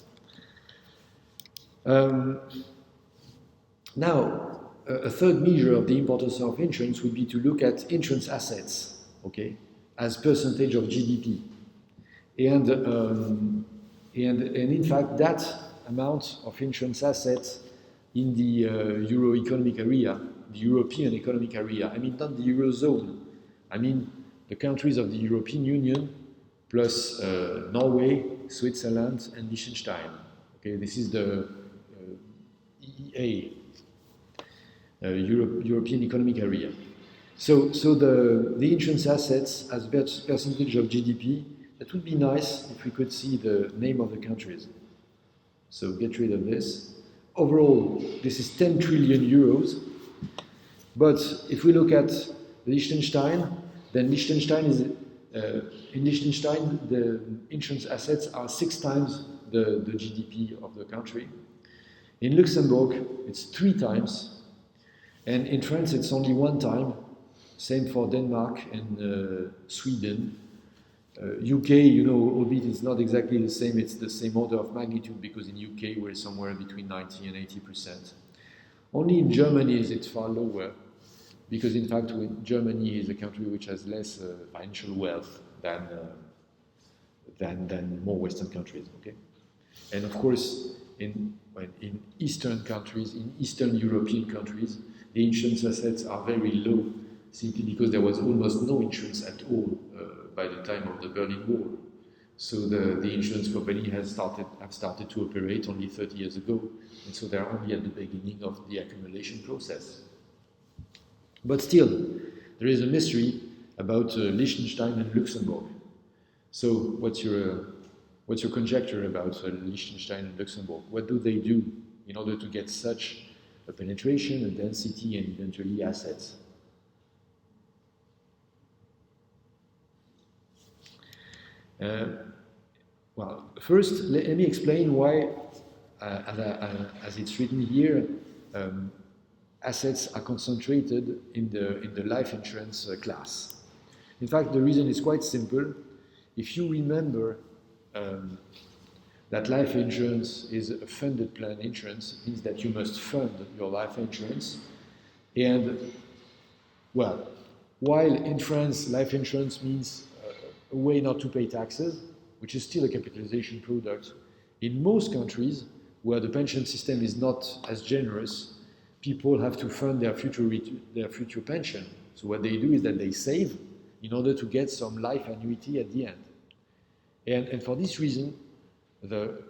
Now, a third measure of the importance of insurance would be to look at insurance assets, okay, as percentage of GDP. And in fact, that amount of insurance assets in the Euro economic area, the European economic area, I mean not the Eurozone, I mean the countries of the European Union plus Norway, Switzerland, and Liechtenstein. Okay, this is the EEA, European Economic Area. So the insurance assets as percentage of GDP, that would be nice if we could see the name of the countries. So get rid of this. Overall, this is 10 trillion euros. But if we look at Liechtenstein, then Liechtenstein is in Liechtenstein the insurance assets are 6 times the GDP of the country. In Luxembourg, it's 3 times. And in France, it's only 1 time. Same for Denmark and Sweden. UK, you know, albeit it's not exactly the same, it's the same order of magnitude because in UK we're somewhere between 90 and 80%. Only in Germany is it far lower because in fact Germany is a country which has less financial wealth than more Western countries, okay? And of course, in Eastern countries, in Eastern European countries, the insurance assets are very low simply because there was almost no insurance at all by the time of the Berlin Wall. So the insurance company have started to operate only 30 years ago, and so they're only at the beginning of the accumulation process. But still, there is a mystery about Liechtenstein and Luxembourg. So what's your conjecture about Liechtenstein and Luxembourg? What do they do in order to get such a penetration, a density, and eventually assets? Well, first, let me explain why, as it's written here, assets are concentrated in the life insurance class. In fact, the reason is quite simple. If you remember that life insurance is a funded plan insurance, it means that you must fund your life insurance. And, well, while in France, life insurance means a way not to pay taxes, which is still a capitalization product, in most countries where the pension system is not as generous, people have to fund their future pension. So what they do is that they save in order to get some life annuity at the end. And for this reason, the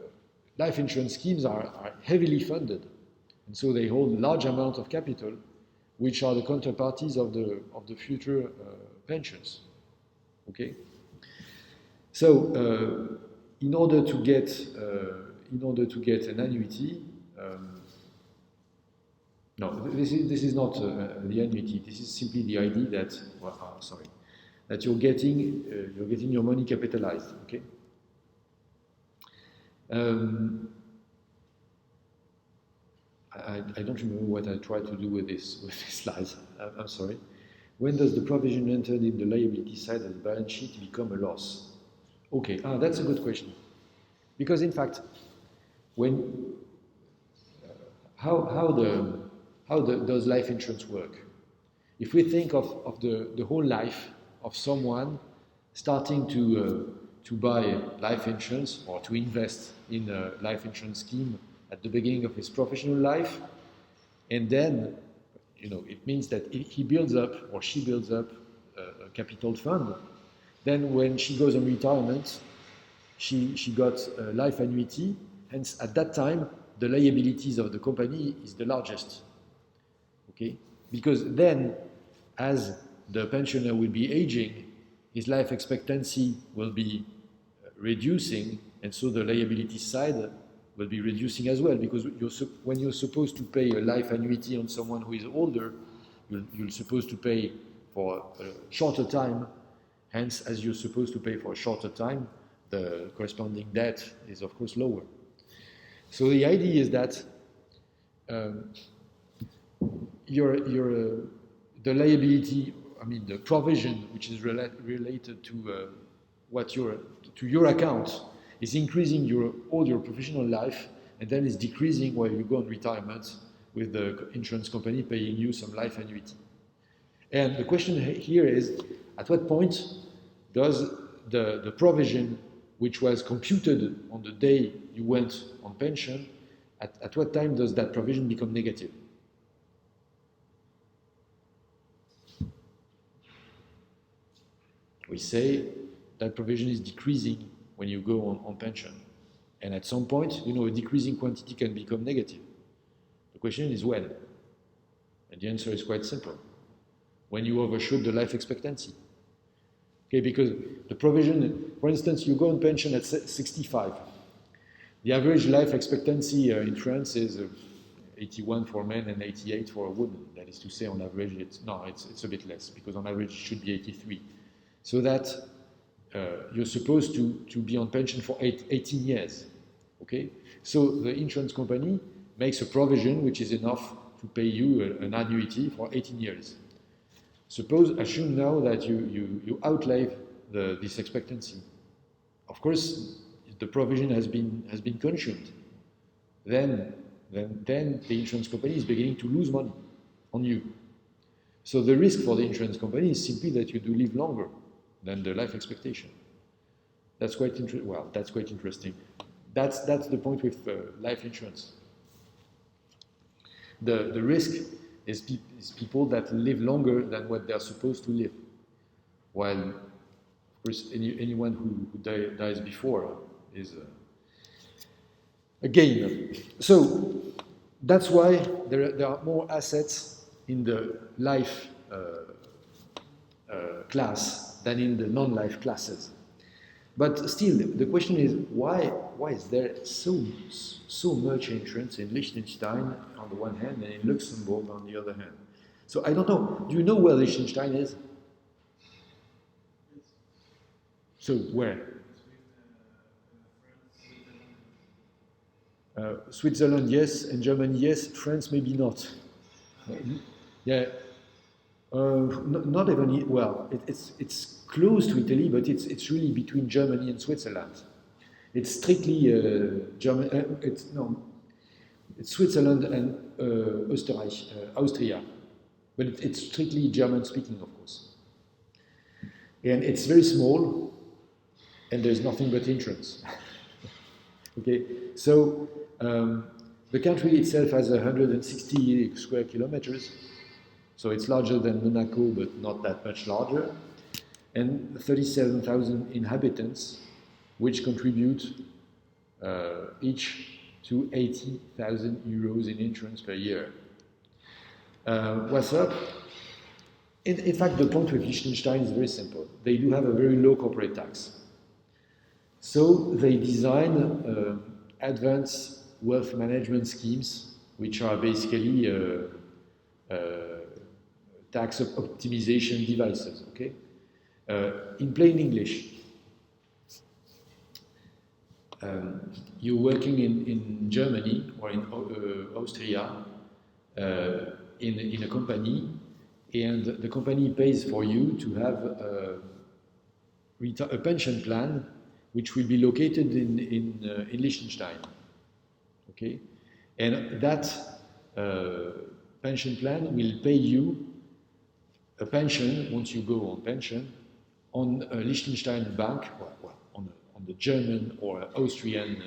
life insurance schemes are heavily funded. And so they hold large amounts of capital, which are the counterparties of the future pensions. Okay? So in order to get an annuity, no, this is not the annuity. This is simply the idea that that you're getting your money capitalized. Okay. I don't remember what I tried to do with this slide. I'm sorry. When does the provision entered in the liability side of the balance sheet become a loss? Okay, that's a good question. Because in fact, when does life insurance work? If we think of the whole life of someone starting to buy life insurance or to invest in a life insurance scheme at the beginning of his professional life, and then, it means that he builds up or she builds up a capital fund. Then when she goes on retirement, she got a life annuity, hence at that time, the liabilities of the company is the largest, okay? Because then, as the pensioner will be aging, his life expectancy will be reducing, and so the liability side will be reducing as well, because when you're supposed to pay a life annuity on someone who is older, you're supposed to pay for a shorter time, hence as you're supposed to pay for a shorter time, the corresponding debt is of course lower. So the idea is that the liability, the provision which is related to your account is increasing all your professional life, and then it's decreasing while you go on retirement with the insurance company paying you some life annuity. And the question here is, at what point does the provision which was computed on the day you went on pension, at what time does that provision become negative? We say that provision is decreasing when you go on pension. And at some point, a decreasing quantity can become negative. The question is when? And the answer is quite simple. When you overshoot the life expectancy. Okay, because the provision, for instance, you go on pension at 65. The average life expectancy in France is 81 for men and 88 for a woman. That is to say, on average, it's a bit less, because on average it should be 83. So that you're supposed to be on pension for 18 years. Okay? So the insurance company makes a provision which is enough to pay you an annuity for 18 years. Assume now that you outlive this expectancy. Of course, the provision has been consumed. Then the insurance company is beginning to lose money on you. So the risk for the insurance company is simply that you do live longer than the life expectation. That's quite interesting. That's the point with life insurance. The risk is people that live longer than what they are supposed to live, while, of course, anyone who dies before is a gainer. So that's why there are more assets in the life class than in the non-life classes. But still, the question is, why is there so much insurance in Liechtenstein on the one hand and in Luxembourg on the other hand? So I don't know. Do you know where Liechtenstein is? So where? Switzerland, yes, and Germany, yes. France, maybe not. Yeah. Not even, well, it's close to Italy, but it's really between Germany and Switzerland. It's strictly German. It's Switzerland and Austria, but it's strictly German-speaking, of course. And it's very small, and there's nothing but insurance. Okay, so the country itself has 160 square kilometers. So it's larger than Monaco, but not that much larger, and 37,000 inhabitants, which contribute each to 80,000 euros in insurance per year. What's up? In fact, the point with Liechtenstein is very simple. They do have a very low corporate tax. So they design advanced wealth management schemes, which are basically tax optimization devices, okay? In plain English, you're working in Germany or in Austria, in a company, and the company pays for you to have a pension plan which will be located in Liechtenstein. Okay, and that pension plan will pay you a pension once you go on pension on a Liechtenstein bank, on the German or Austrian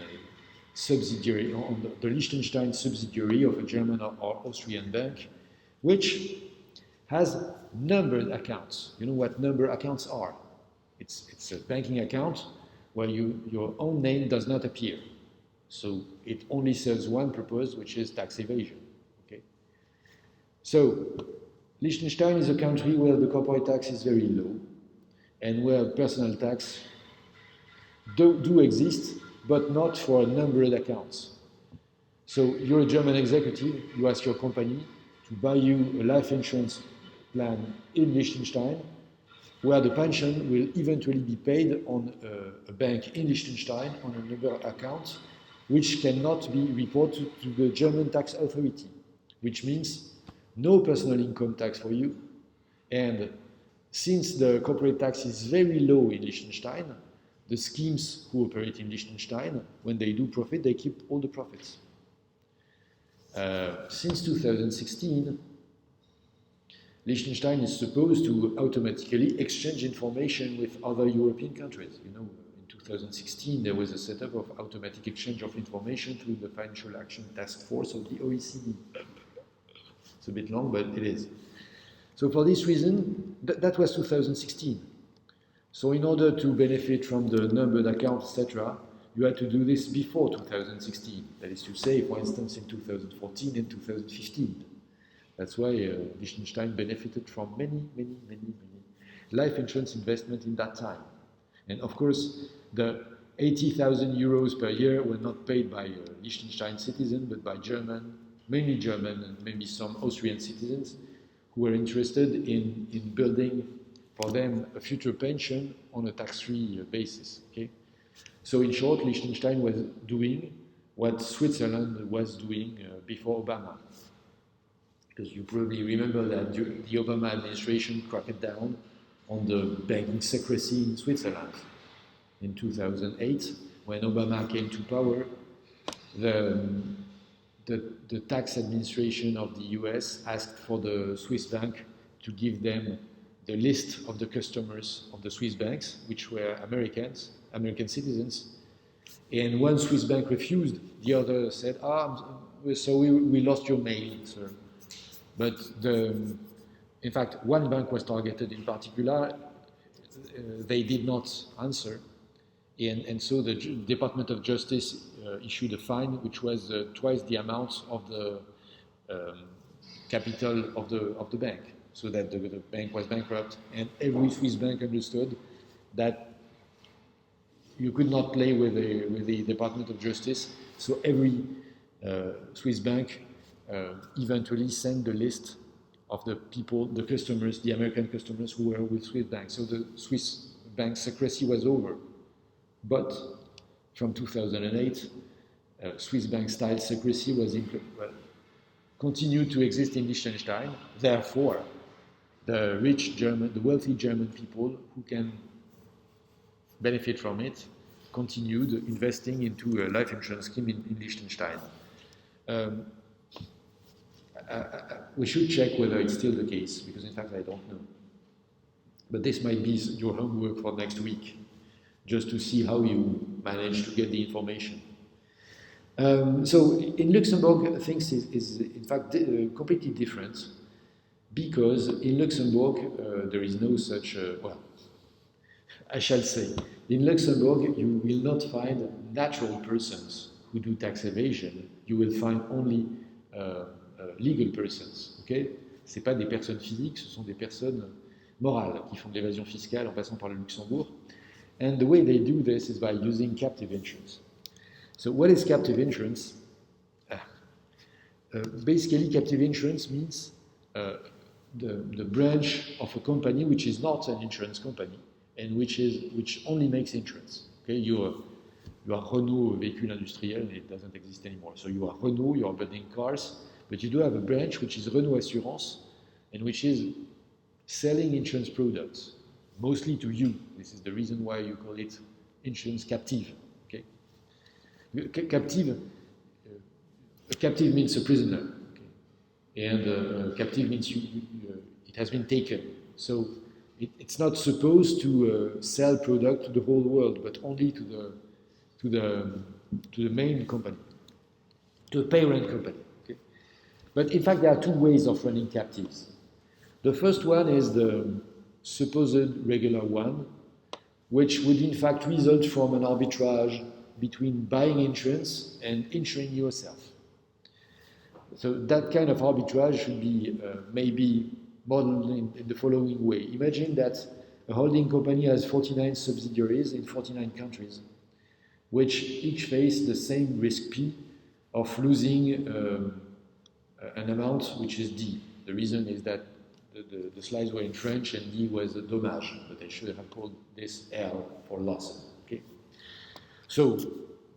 subsidiary, on the Liechtenstein subsidiary of a German or Austrian bank, which has numbered accounts. You know what numbered accounts are? It's a banking account where your own name does not appear. So it only serves one purpose, which is tax evasion. Okay? So Liechtenstein is a country where the corporate tax is very low and where personal tax do exist, but not for numbered accounts. So you're a German executive, you ask your company to buy you a life insurance plan in Liechtenstein, where the pension will eventually be paid on a bank in Liechtenstein on a numbered account, which cannot be reported to the German tax authority, which means no personal income tax for you. And since the corporate tax is very low in Liechtenstein, the schemes who operate in Liechtenstein, when they do profit, they keep all the profits. Since 2016, Liechtenstein is supposed to automatically exchange information with other European countries. You know, in 2016, there was a setup of automatic exchange of information through the Financial Action Task Force of the OECD. It's a bit long, but it is. So for this reason, that was 2016. So in order to benefit from the numbered account, etc., you had to do this before 2016. That is to say, for instance, in 2014 and 2015. That's why Liechtenstein benefited from many life insurance investment in that time. And of course, the 80,000 euros per year were not paid by Liechtenstein citizens, but by mainly German and maybe some Austrian citizens who were interested in building for them a future pension on a tax-free basis. Okay? So in short, Liechtenstein was doing what Switzerland was doing before Obama. Because you probably remember that the Obama administration cracked down on the banking secrecy in Switzerland. In 2008, when Obama came to power, the tax administration of the US asked for the Swiss bank to give them the list of the customers of the Swiss banks, which were American citizens. And one Swiss bank refused. The other said, so we lost your mail, sir. But in fact, one bank was targeted in particular. They did not answer. And so the Department of Justice issued a fine which was twice the amount of the capital of the bank, so that the bank was bankrupt. And every Swiss bank understood that you could not play with the Department of Justice. So every Swiss bank eventually sent the list of the people, the customers, the American customers who were with Swiss banks. So the Swiss bank secrecy was over. But from 2008, Swiss bank style secrecy was continued to exist in Liechtenstein. Therefore, the wealthy German people who can benefit from it continued investing into a life insurance scheme in Liechtenstein. We should check whether it's still the case, because in fact I don't know. But this might be your homework for next week, just to see how you manage to get the information. So in Luxembourg, things is in fact completely different, because in Luxembourg there is no such, I shall say, in Luxembourg you will not find natural persons who do tax evasion. You will find only legal persons. Okay? Ce n'est pas des personnes physiques, ce sont des personnes morales qui font de l'évasion fiscale en passant par le Luxembourg. And the way they do this is by using captive insurance. So what is captive insurance? Basically, captive insurance means the branch of a company which is not an insurance company and which only makes insurance. Okay, you are Renault véhicule industriel, and it doesn't exist anymore. So you are Renault, you are building cars, but you do have a branch which is Renault Assurance and which is selling insurance products, mostly to you. This is the reason why you call it insurance captive. Okay? Captive, captive means a prisoner, okay? And captive means it has been taken. So it's not supposed to sell product to the whole world, but only to the main company, to the parent company. Okay? But in fact, there are two ways of running captives. The first one is the supposed regular one, which would in fact result from an arbitrage between buying insurance and insuring yourself. So that kind of arbitrage should be maybe modeled in the following way. Imagine that a holding company has 49 subsidiaries in 49 countries, which each face the same risk P of losing an amount which is D. The reason is that the slides were in French and D was a dommage, but I should have called this L for loss. Okay? So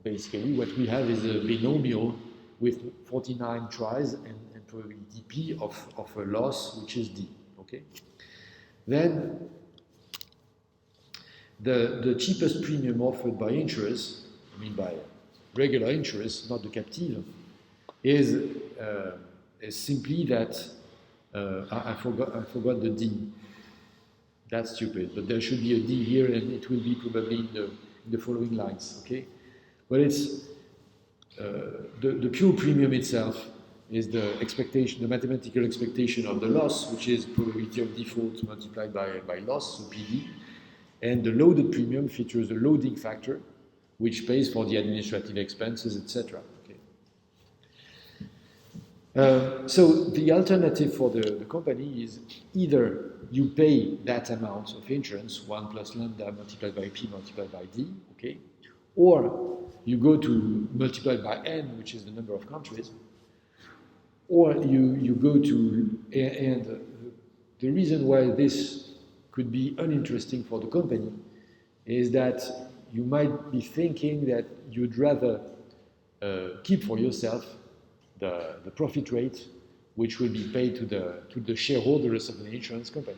basically what we have is a binomial with 49 tries and probability P of a loss which is D. Okay? Then the cheapest premium offered by insurers, I mean by regular insurers, not the captive, is simply that I forgot the D. That's stupid, but there should be a D here, and it will be probably in the following lines. Okay, but it's the pure premium itself is the expectation, the mathematical expectation of the loss, which is probability of default multiplied by loss, so PD, and the loaded premium features a loading factor, which pays for the administrative expenses, etc. So the alternative for the company is either you pay that amount of insurance, 1 plus lambda multiplied by P multiplied by D, okay, or you go to multiplied by N, which is the number of countries, or you go to, and the reason why this could be uninteresting for the company is that you might be thinking that you'd rather keep for yourself the profit rate, which will be paid to the shareholders of the insurance company.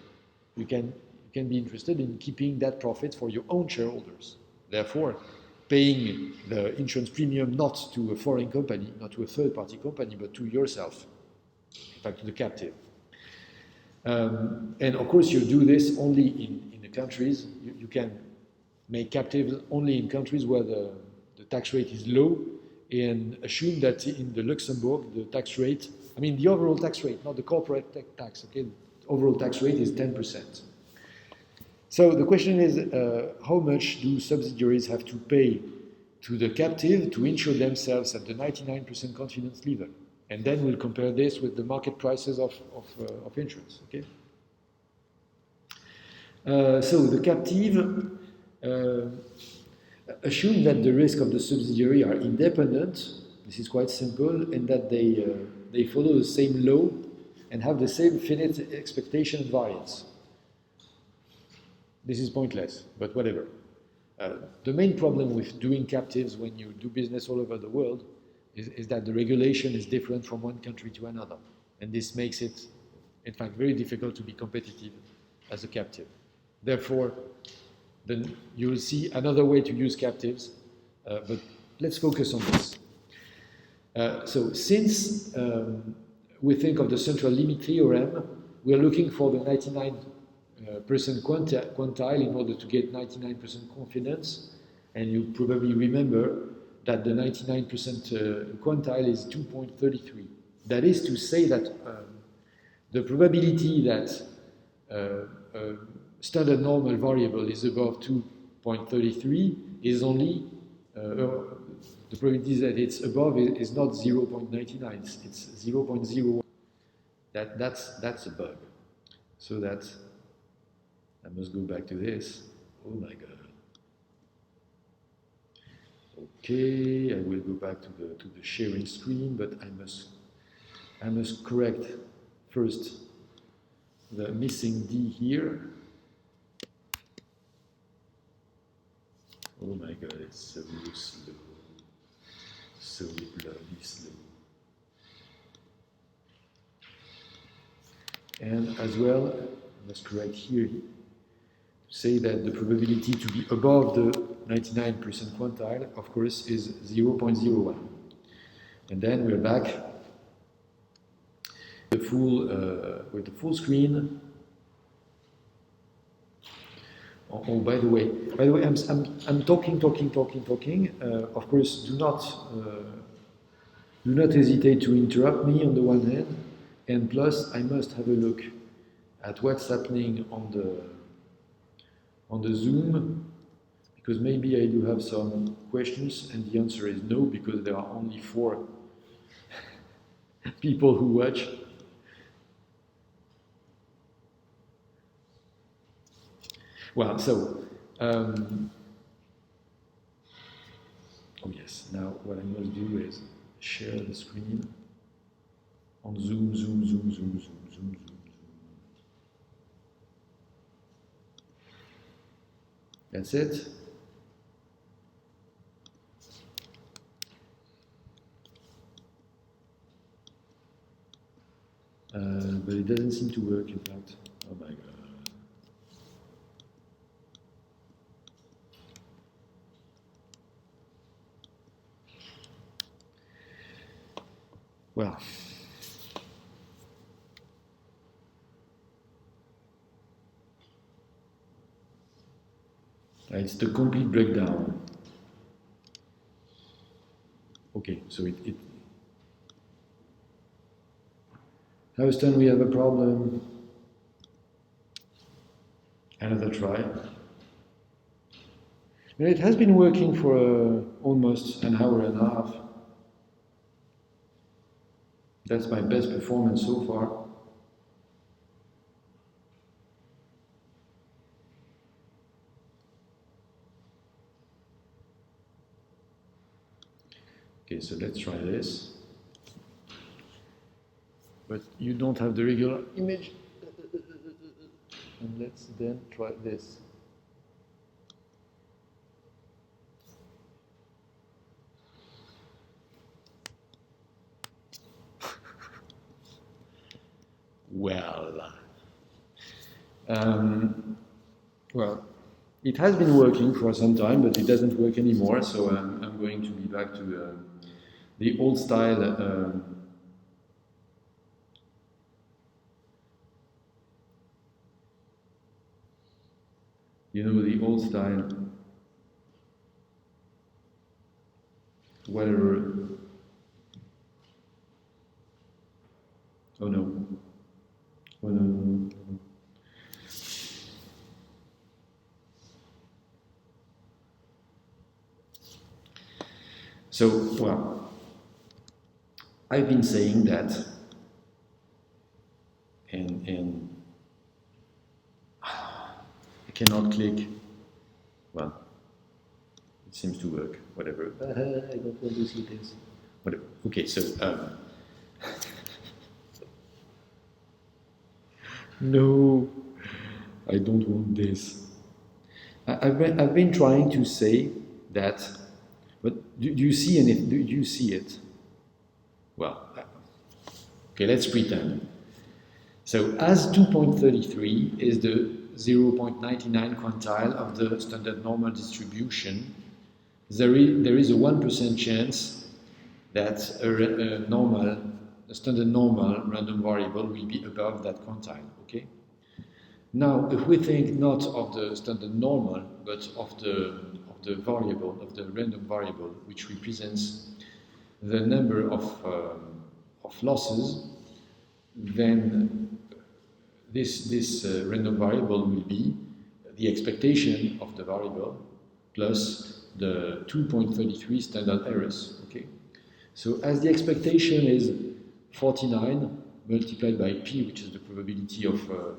You can be interested in keeping that profit for your own shareholders. Therefore, paying the insurance premium not to a foreign company, not to a third-party company, but to yourself, in fact, to the captive. And of course, you do this only in the countries. You can make captives only in countries where the tax rate is low, and assume that in the Luxembourg, the tax rate, I mean the overall tax rate, not the corporate tax, okay? The overall tax rate is 10%. So the question is, how much do subsidiaries have to pay to the captive to insure themselves at the 99% confidence level? And then we'll compare this with the market prices of insurance, okay? So the captive, assume that the risk of the subsidiary are independent. This is quite simple, and that they follow the same law and have the same finite expectation and variance. This is pointless, but whatever. The main problem with doing captives when you do business all over the world is that the regulation is different from one country to another, and this makes it, in fact, very difficult to be competitive as a captive. Therefore, then you will see another way to use captives, but let's focus on this. So since we think of the central limit theorem, we are looking for the 99% quantile in order to get 99% confidence, and you probably remember that the 99% quantile is 2.33. That is to say that the probability that standard normal variable is above 2.33 is only, the probability that it's above is not 0.99, it's 0.01. That's a bug. So that, I must go back to this. Oh my God. Okay, I will go back to the sharing screen, but I must correct first the missing D here. Oh my God, it's so slow, so bloody slow. And as well, I must correct here, to say that the probability to be above the 99% quantile, of course, is 0.01. And then we're back with the full screen. Oh, by the way, I'm talking. Of course, do not hesitate to interrupt me on the one hand, and plus I must have a look at what's happening on the Zoom, because maybe I do have some questions, and the answer is no, because there are only 4 people who watch. Well, so, oh yes, now what I must do is share the screen on Zoom. That's it. But it doesn't seem to work, in fact. Oh my God. Well, it's the complete breakdown. Okay, so it Houston, we have a problem. Another try. And it has been working for almost an hour and a half. That's my best performance so far. Okay, so let's try this. But you don't have the regular image. And let's then try this. Well, well, it has been working for some time, but it doesn't work anymore. So I'm going to be back to the old style. You know, the old style. Whatever. Oh no. Oh no. So, well, I've been saying that, and I cannot click. Well, it seems to work. Whatever. I don't want to see this. Whatever. Okay, so no, I don't want this. I've been trying to say that, but do you see it? Do you see it? Well, okay, let's pretend. So as 2.33 is the 0.99 quantile of the standard normal distribution, there is a 1% chance that a standard normal random variable will be above that quantile, okay? Now, if we think not of the standard normal, but of the variable, of the random variable, which represents the number of losses, then this random variable will be the expectation of the variable plus the 2.33 standard errors, okay? So as the expectation is 49 multiplied by p, which is the probability of a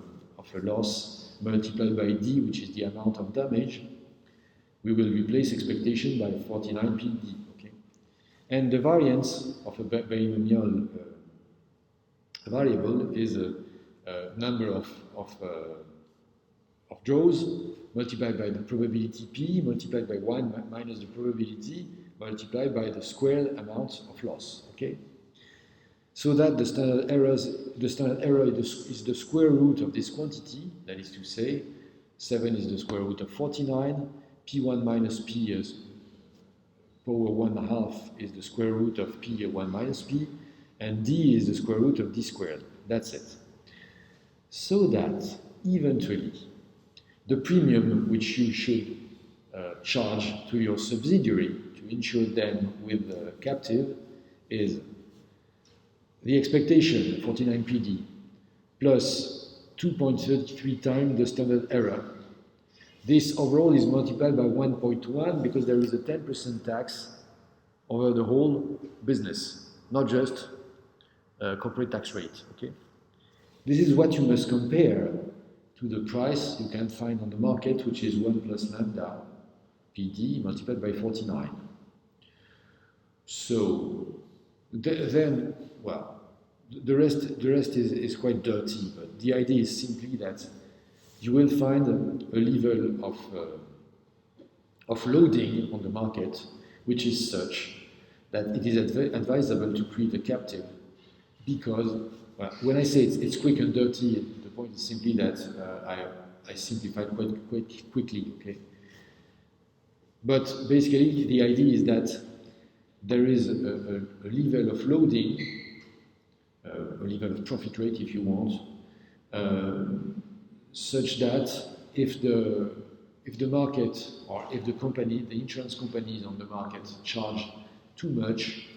loss, multiplied by d, which is the amount of damage, we will replace expectation by 49 pd, okay? And the variance of a binomial variable is a number of draws multiplied by the probability p, multiplied by 1 minus the probability, multiplied by the squared amount of loss, okay? so that the standard error is the square root of this quantity, that is to say, 7 is the square root of 49, p1 minus p is power 1/2 is the square root of p1 minus p, and d is the square root of d squared. That's it. So that, eventually, the premium which you should charge to your subsidiary to insure them with the captive is the expectation, 49 PD, plus 2.33 times the standard error. This overall is multiplied by 1.1 because there is a 10% tax over the whole business, not just corporate tax rate. Okay? This is what you must compare to the price you can find on the market, which is 1 plus lambda PD multiplied by 49. So then, well, the rest is quite dirty, but the idea is simply that you will find a level of loading on the market which is such that it is advisable to create a captive because, well, when I say it's quick and dirty, the point is simply that I simplified quite quickly, okay? But basically, the idea is that there is a level of loading, a level of profit rate, if you want, such that if the market or if the company, the insurance companies on the market charge too much,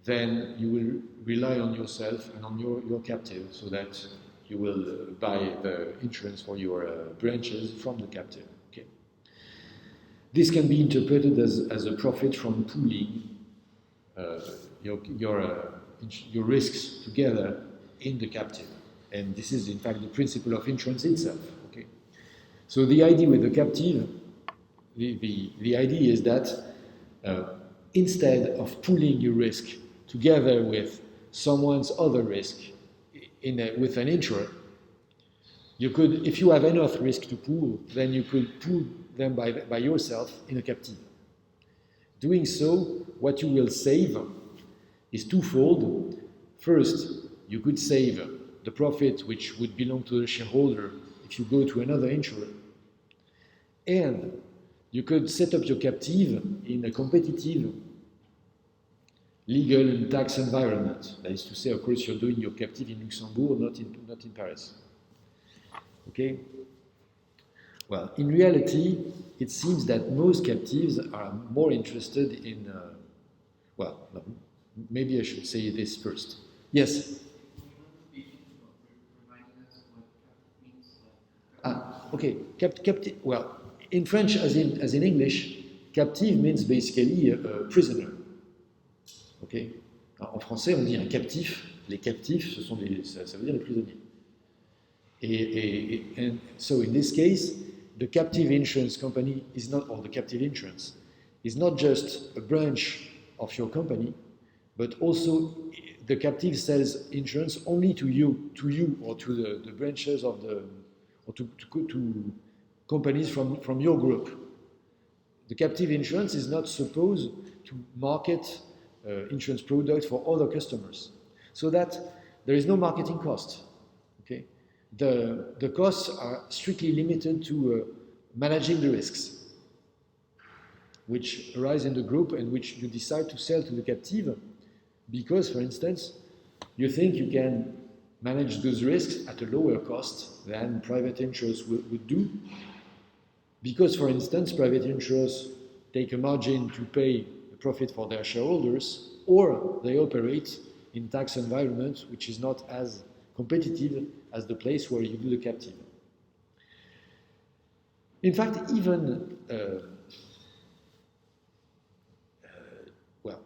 then you will rely on yourself and on your captive so that you will buy the insurance for your branches from the captive. Okay. This can be interpreted as a profit from pooling your risks together in the captive. And this is, in fact, the principle of insurance itself. Okay? So the idea with the captive, the idea is that instead of pooling your risk together with someone's other risk with an insurer, you could, if you have enough risk to pool, then you could pool them by yourself in a captive. Doing so, what you will save is twofold. First, you could save the profit which would belong to the shareholder if you go to another insurer. And you could set up your captive in a competitive legal and tax environment. That is to say, of course, you're doing your captive in Luxembourg, not in Paris. Okay? Well, in reality, it seems that most captives are more interested in, well, no, maybe I should say this first. Yes? Okay, captive, well, in French as in English, captive means basically a prisoner. Okay? En français, on dit un captif. Les captifs, ça veut dire les prisonniers. And so in this case, the captive insurance company is not, or the captive insurance, is not just a branch of your company, but also the captive sells insurance only to you or to the branches of the, or to companies from your group. The captive insurance is not supposed to market insurance products for other customers, so that there is no marketing cost. Okay, the costs are strictly limited to managing the risks, which arise in the group and which you decide to sell to the captive, because, for instance, you think you can manage those risks at a lower cost than private insurers would do, because, for instance, private insurers take a margin to pay the profit for their shareholders, or they operate in tax environment which is not as competitive as the place where you do the captive. In fact, even well,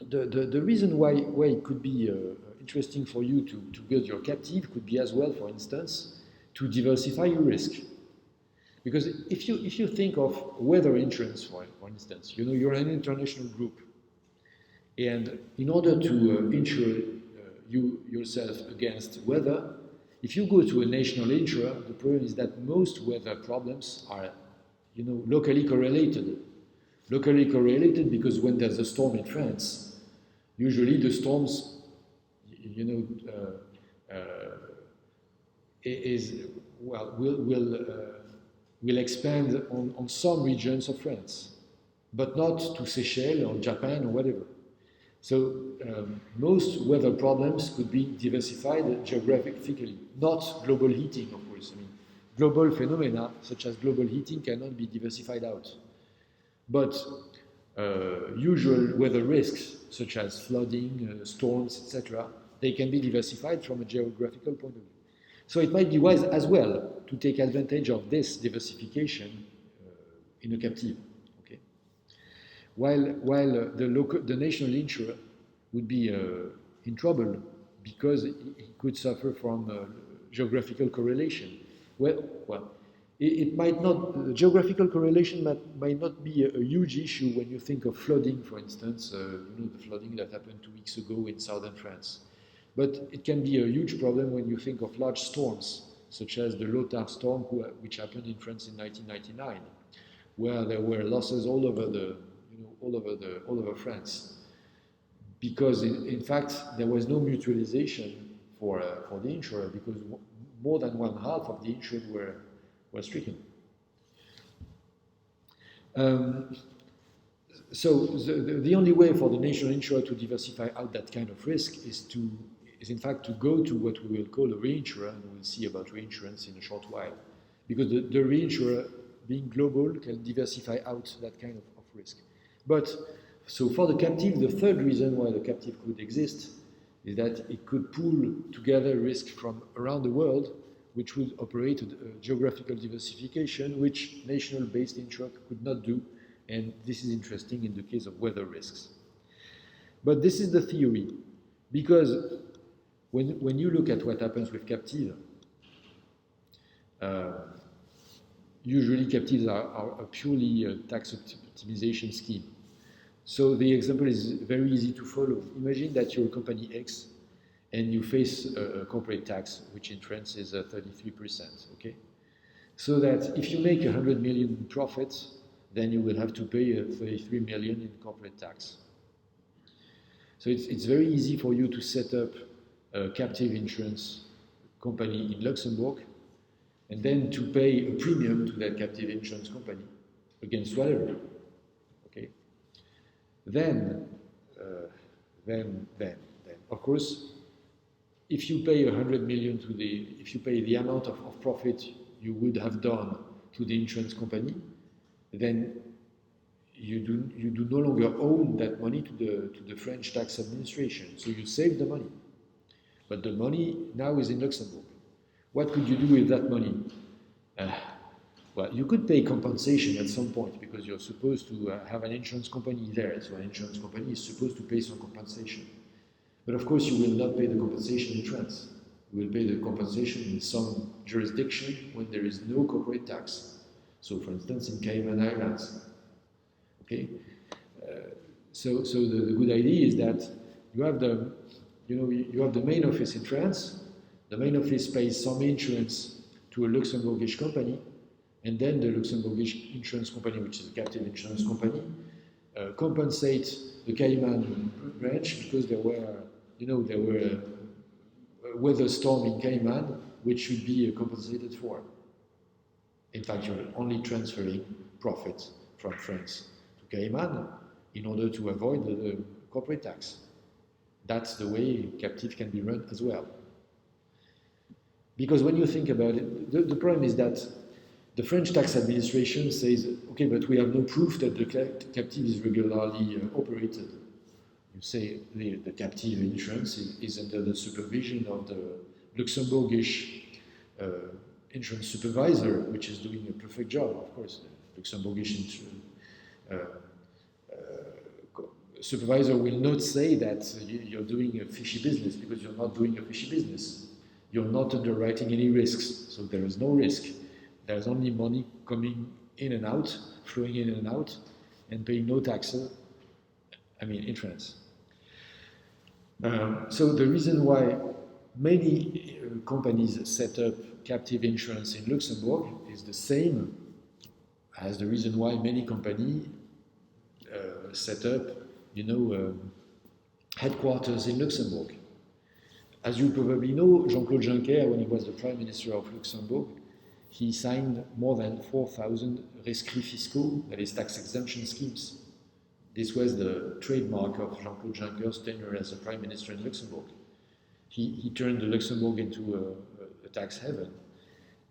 the reason why it could be interesting for you to build your captive could be as well, for instance, to diversify your risk. Because if you think of weather insurance, for instance, you know, you're an international group, and in order to insure yourself against weather, if you go to a national insurer, the problem is that most weather problems are, you know, locally correlated. Locally correlated because when there's a storm in France, Usually the storms, you know, will expand on some regions of France, but not to Seychelles or Japan or whatever. So most weather problems could be diversified geographically, not global heating, of course. I mean, global phenomena such as global heating cannot be diversified out. But usual weather risks such as flooding, storms, etc., they can be diversified from a geographical point of view. So it might be wise as well to take advantage of this diversification in a captive. While the national insurer would be in trouble because he could suffer from geographical correlation. It might not, geographical correlation might not be a huge issue when you think of flooding, for instance, you know, the flooding that happened 2 weeks ago in southern France. But it can be a huge problem when you think of large storms, such as the Lothar storm, which happened in France in 1999, where there were losses all over all over France, because in fact there was no mutualization for the insurer, because more than one half of the insured were stricken. So the only way for the national insurer to diversify out that kind of risk is in fact to go to what we will call a reinsurer, and we'll see about reinsurance in a short while, because the reinsurer, being global, can diversify out that kind of risk. But so for the captive, the third reason why the captive could exist is that it could pool together risk from around the world, which would operate a geographical diversification, which national-based insurer could not do, and this is interesting in the case of weather risks. But this is the theory, because when you look at what happens with captive, usually captives are a purely tax optimization scheme. So the example is very easy to follow. Imagine that you're company X and you face a corporate tax, which in France is 33%, okay? So that if you make 100 million in profits, then you will have to pay 33 million in corporate tax. So it's very easy for you to set up a captive insurance company in Luxembourg and then to pay a premium to that captive insurance company against whatever. Okay. Then, of course, if you pay 100 million if you pay the amount of profit you would have done to the insurance company, then you do no longer own that money to the French tax administration. So you save the money, but the money now is in Luxembourg. What could you do with that money? Well, you could pay compensation at some point because you're supposed to have an insurance company there. So an insurance company is supposed to pay some compensation. But of course, you will not pay the compensation in France. You will pay the compensation in some jurisdiction when there is no corporate tax. So, for instance, in Cayman Islands. Okay. So the good idea is that you have the main office in France. The main office pays some insurance to a Luxembourgish company, and then the Luxembourgish insurance company, which is a captive insurance company, compensates the Cayman branch because there were a weather storm in Cayman, which should be compensated for. In fact, you're only transferring profits from France to Cayman in order to avoid the corporate tax. That's the way captive can be run as well. Because when you think about it, the problem is that the French tax administration says, okay, but we have no proof that the captive is regularly operated. You say the captive insurance is under the supervision of the Luxembourgish insurance supervisor, which is doing a perfect job, of course. The Luxembourgish supervisor will not say that you're doing a fishy business, because you're not doing a fishy business. You're not underwriting any risks, so there is no risk. There's only money coming in and out, flowing in and out, and paying no taxes, in France. So the reason why many companies set up captive insurance in Luxembourg is the same as the reason why many companies set up, headquarters in Luxembourg. As you probably know, Jean-Claude Juncker, when he was the Prime Minister of Luxembourg, he signed more than 4,000 rescrits fiscaux, that is tax exemption schemes. This was the trademark of Jean-Claude Juncker's tenure as a Prime Minister in Luxembourg. He turned Luxembourg into a tax heaven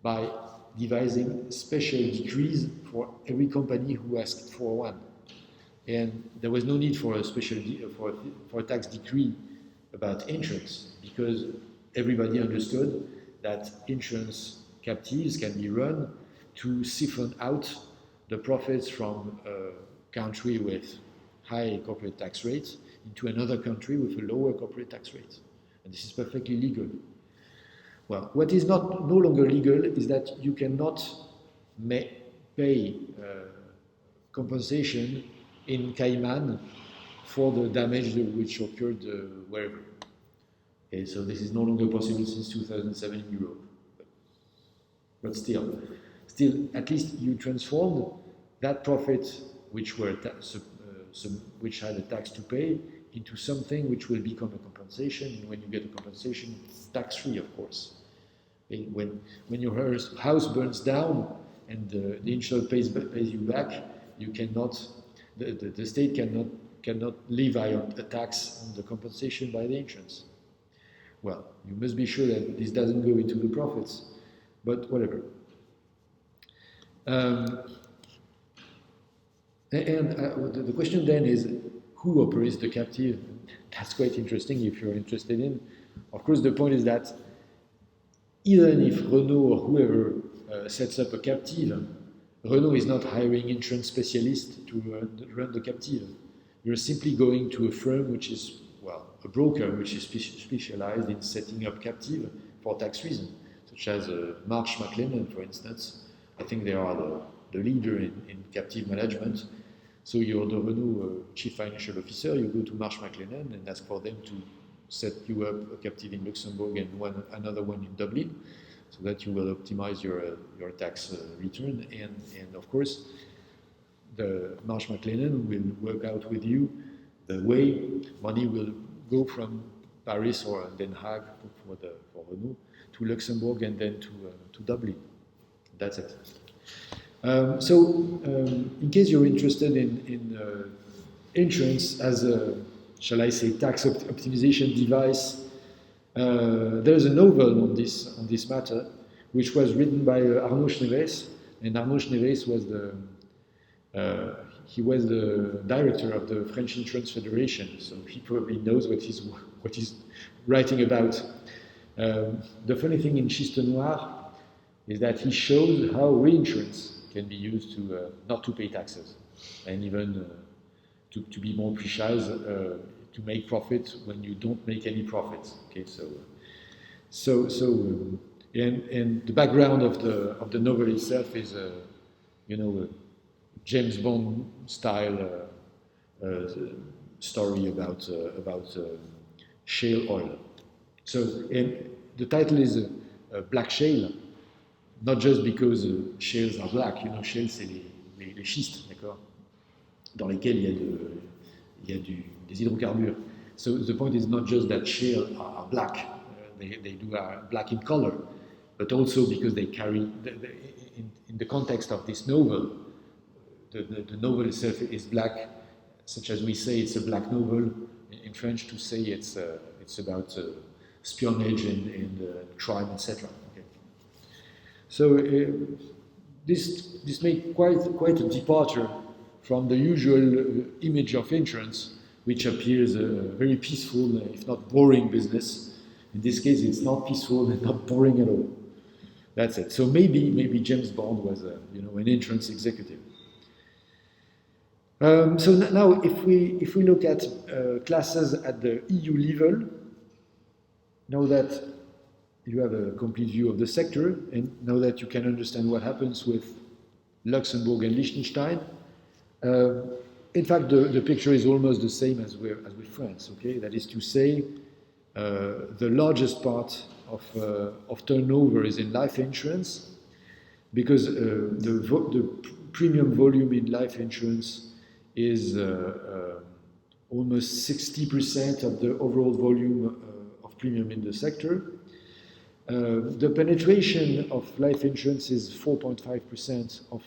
by devising special decrees for every company who asked for one. And there was no need for a special for a tax decree about insurance, because everybody understood that insurance captives can be run to siphon out the profits from a country with high corporate tax rates into another country with a lower corporate tax rate. And this is perfectly legal. Well, what is no longer legal is that you cannot pay compensation in Cayman for the damage which occurred wherever. Okay, so this is no longer possible since 2007 in Europe. But still, at least you transformed that profit which which had a tax to pay into something which will become a compensation. And when you get a compensation, it's tax-free, of course. Okay, when your house burns down and the insurer pays you back, you cannot. The state cannot levy a tax on the compensation by the insurance. Well, you must be sure that this doesn't go into the profits, but whatever. The question then is, who operates the captive? That's quite interesting if you're interested in. Of course, the point is that even if Renault or whoever sets up a captive, Renault is not hiring insurance specialists to run the captive. You're simply going to a firm which is, well, a broker which is specialized in setting up captive for tax reasons, such as Marsh McLennan, for instance. I think they are the leader in captive management. So you're the Renault chief financial officer, you go to Marsh McLennan and ask for them to set you up a captive in Luxembourg and another one in Dublin, so that you will optimize your tax return. And of course, the Marsh McLennan will work out with you the way money will go from Paris or Den Haag for Renault to Luxembourg and then to Dublin. That's it. In case you're interested in insurance as a, shall I say, tax optimization device, there's a novel on this matter, which was written by Arnaud Schneeweiss, and Arnaud Schneeweiss was the director of the French Insurance Federation, so he probably knows what he's writing about. The funny thing in Chiste Noir is that he shows how reinsurance can be used to not to pay taxes, and even to be more precise, to make profit when you don't make any profits. Okay, and the background of the novel itself is, a James Bond style story about shale oil. So, and the title is Black Shale, not just because shales are black. Shales, c'est les schistes, d'accord, dans lesquels il y a des hydrocarbures. So the point is not just that shale are black, they are black in color, but also because they carry, in the context of this novel, the novel itself is black, such as we say it's a black novel in French, to say it's about espionage and crime, etc. Okay. So this made quite a departure from the usual image of insurance, which appears a very peaceful, if not boring, business. In this case, it's not peaceful and not boring at all. That's it. So maybe James Bond was an insurance executive. So now, if we look at classes at the EU level, now that you have a complete view of the sector, and now that you can understand what happens with Luxembourg and Liechtenstein, in fact, the picture is almost the same as with France. Okay, that is to say, the largest part of turnover is in life insurance, because the premium volume in life insurance is almost 60% of the overall volume of premium in the sector. The penetration of life insurance is 4.5% of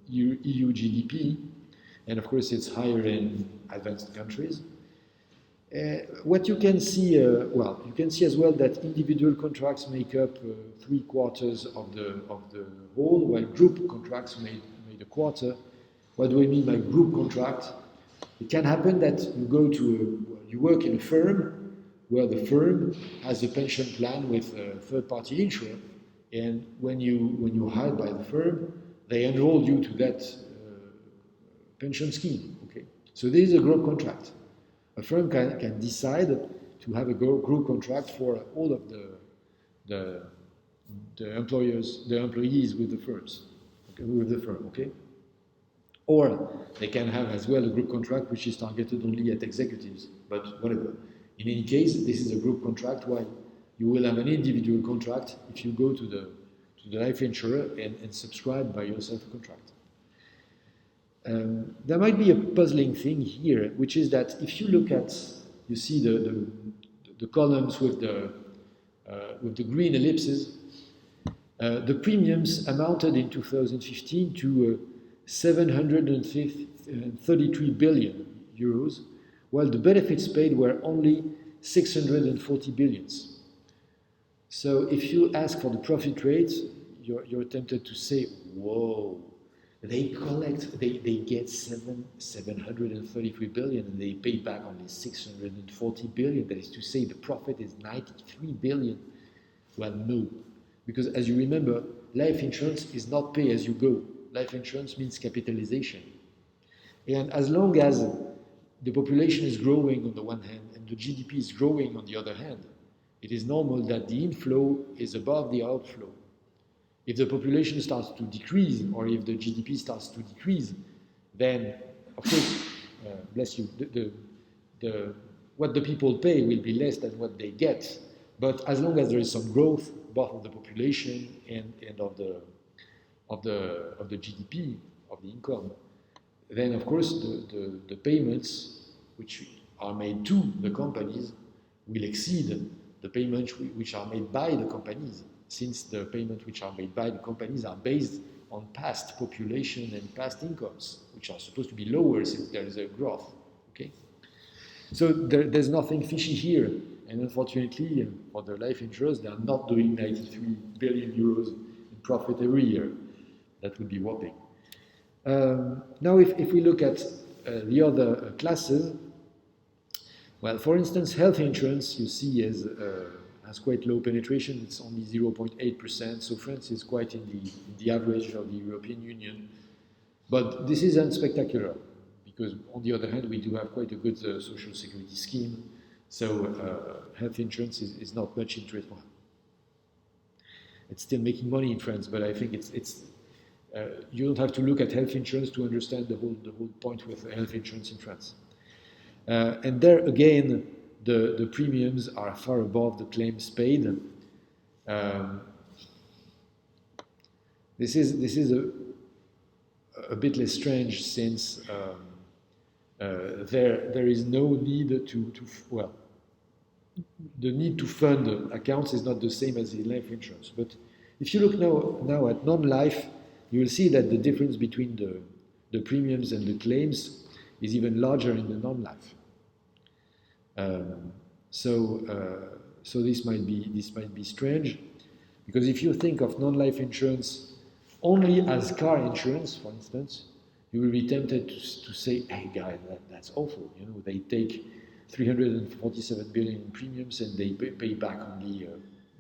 EU GDP, and of course it's higher in advanced countries. What you can see, you can see as well that individual contracts make up 3/4 of the whole, while group contracts made a quarter. What do I mean by group contract? It can happen that you work in a firm where the firm has a pension plan with a third-party insurer, and when you're hired by the firm, they enroll you to that pension scheme. Okay, so this is a group contract. A firm can decide to have a group contract for all of the employees with the firms, okay, with the firm. Okay. Or they can have as well a group contract which is targeted only at executives, but whatever. In any case, this is a group contract, while you will have an individual contract if you go to the life insurer and subscribe by yourself a contract. There might be a puzzling thing here, which is that if you look at, you see the columns with the green ellipses, the premiums amounted in 2015 to 733 billion euros, while the benefits paid were only 640 billions. So if you ask for the profit rate, you're tempted to say, whoa, they get 733 billion and they pay back only 640 billion. That is to say the profit is 93 billion. Well, no, because as you remember, life insurance is not pay as you go. Life insurance means capitalization. And as long as the population is growing on the one hand and the GDP is growing on the other hand, it is normal that the inflow is above the outflow. If the population starts to decrease, or if the GDP starts to decrease, then, of course, bless you, what the people pay will be less than what they get. But as long as there is some growth, both of the population and of the GDP, of the income, then of course the payments which are made to the companies will exceed the payments which are made by the companies, since the payments which are made by the companies are based on past population and past incomes, which are supposed to be lower since there is a growth. Okay, so there's nothing fishy here, and unfortunately for the life insurers, they are not doing 93 billion euros in profit every year. That would be whopping. Now, if we look at the other classes, well, for instance, health insurance, you see, has quite low penetration. It's only 0.8%, so France is quite in the average of the European Union. But this is unspectacular, because on the other hand, we do have quite a good social security scheme, so health insurance is not much interest. Well, it's still making money in France, but I think you don't have to look at health insurance to understand the whole point with health insurance in France. And there again, the premiums are far above the claims paid. This is a bit less strange, since there is no need the need to fund accounts is not the same as in life insurance. But if you look now at non-life, you will see that the difference between the premiums and the claims is even larger in the non-life. So this might be strange, because if you think of non-life insurance only as car insurance, for instance, you will be tempted to say, "Hey, guys, that's awful. You know, they take 347 billion in premiums and they pay back only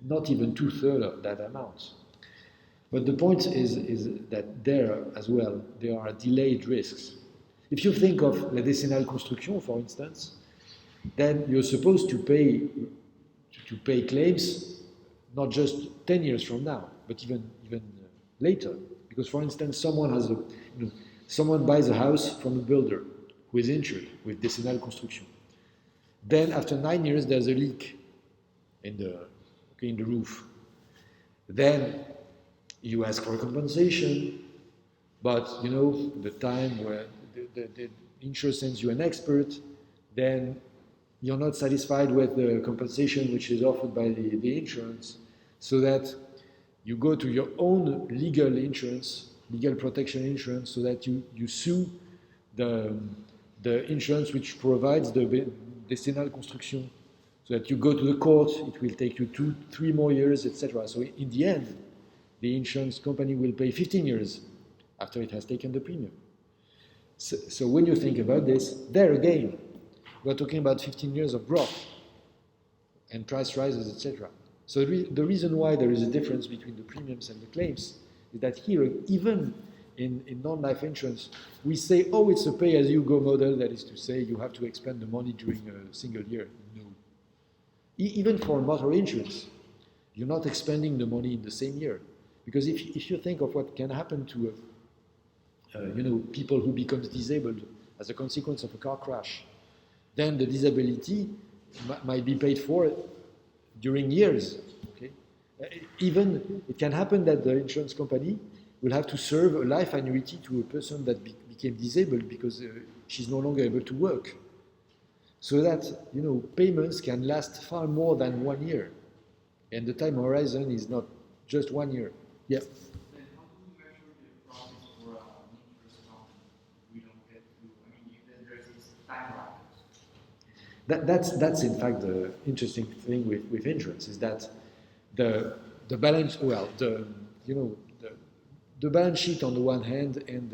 not even 2/3 of that amount." But the point is that there as well, there are delayed risks. If you think of La Décennale Construction, for instance, then you're supposed to pay claims not just 10 years from now, but even later. Because, for instance, someone buys a house from a builder who is insured with Décennale Construction. Then, after 9 years, there's a leak in the roof. Then you ask for a compensation, but the time where the insurer sends you an expert, then you're not satisfied with the compensation which is offered by the insurance, so that you go to your own legal insurance, legal protection insurance, so that you sue the insurance which provides the décennale construction, so that you go to the court, it will take you 2-3 more years, etc. So in the end, the insurance company will pay 15 years after it has taken the premium. So when you think about this, there again, we're talking about 15 years of growth and price rises, etc. So the reason why there is a difference between the premiums and the claims is that here, even in non-life insurance, we say, oh, it's a pay-as-you-go model, that is to say, you have to expend the money during a single year. No. Even for motor insurance, you're not expending the money in the same year. Because if you think of what can happen to people who become disabled as a consequence of a car crash, then the disability might be paid for during years. Okay? Even it can happen that the insurance company will have to serve a life annuity to a person that became disabled because she's no longer able to work. So that payments can last far more than 1 year, and the time horizon is not just 1 year. Yeah. Then how do we measure the profits for an insurance company? We don't get to. I mean, there's this time lag. That's in fact the interesting thing with insurance, is that the balance, well, the balance sheet on the one hand and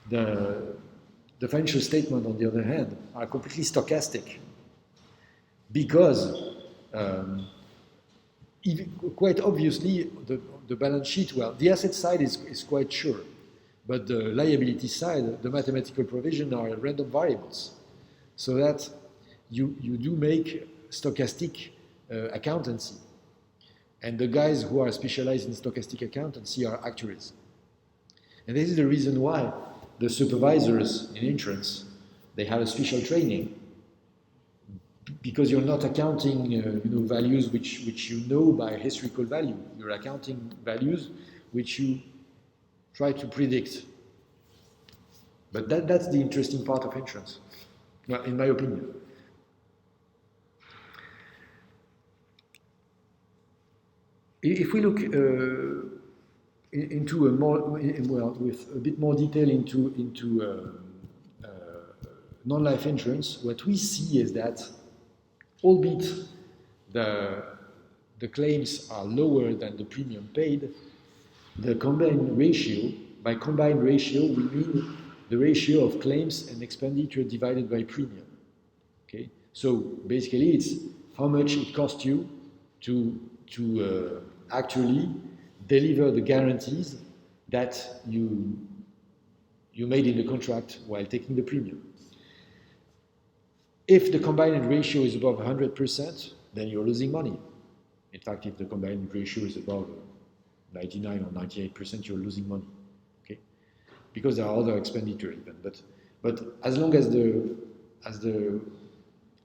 the financial statement on the other hand are completely stochastic, because quite obviously the balance sheet, well, the asset side is quite sure, but the liability side, the mathematical provision are random variables, so that you do make stochastic accountancy. And the guys who are specialized in stochastic accountancy are actuaries. And this is the reason why the supervisors in insurance, they have a special training, because you're not accounting values which you know by historical value. You're accounting values which you try to predict. But that's the interesting part of insurance, well, in my opinion. If we look into a more, well, with a bit more detail into non-life insurance, what we see is that, albeit the claims are lower than the premium paid, the combined ratio, by combined ratio we mean the ratio of claims and expenditure divided by premium. Okay, so basically it's how much it costs you to actually deliver the guarantees that you made in the contract while taking the premium. If the combined ratio is above 100%, then you're losing money. In fact, if the combined ratio is above 99 or 98%, you're losing money. Okay, because there are other expenditures even. But as long as the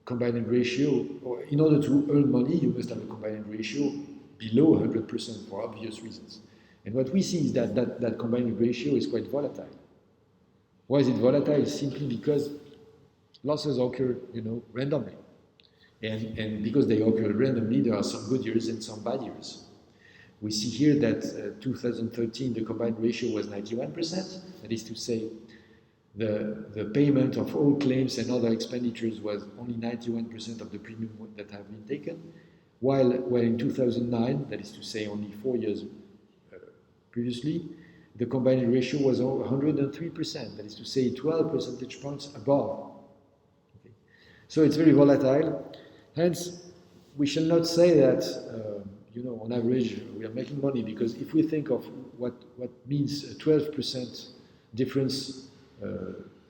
combined ratio, or in order to earn money, you must have a combined ratio below 100% for obvious reasons. And what we see is that combined ratio is quite volatile. Why is it volatile? Simply because losses occur, randomly. And because they occur randomly, there are some good years and some bad years. We see here that 2013, the combined ratio was 91%. That is to say, the payment of all claims and other expenditures was only 91% of the premium that have been taken. While in 2009, that is to say only 4 years previously, the combined ratio was 103%, that is to say 12 percentage points above. Okay. So it's very volatile. Hence, we shall not say that, on average we are making money, because if we think of what means a 12% difference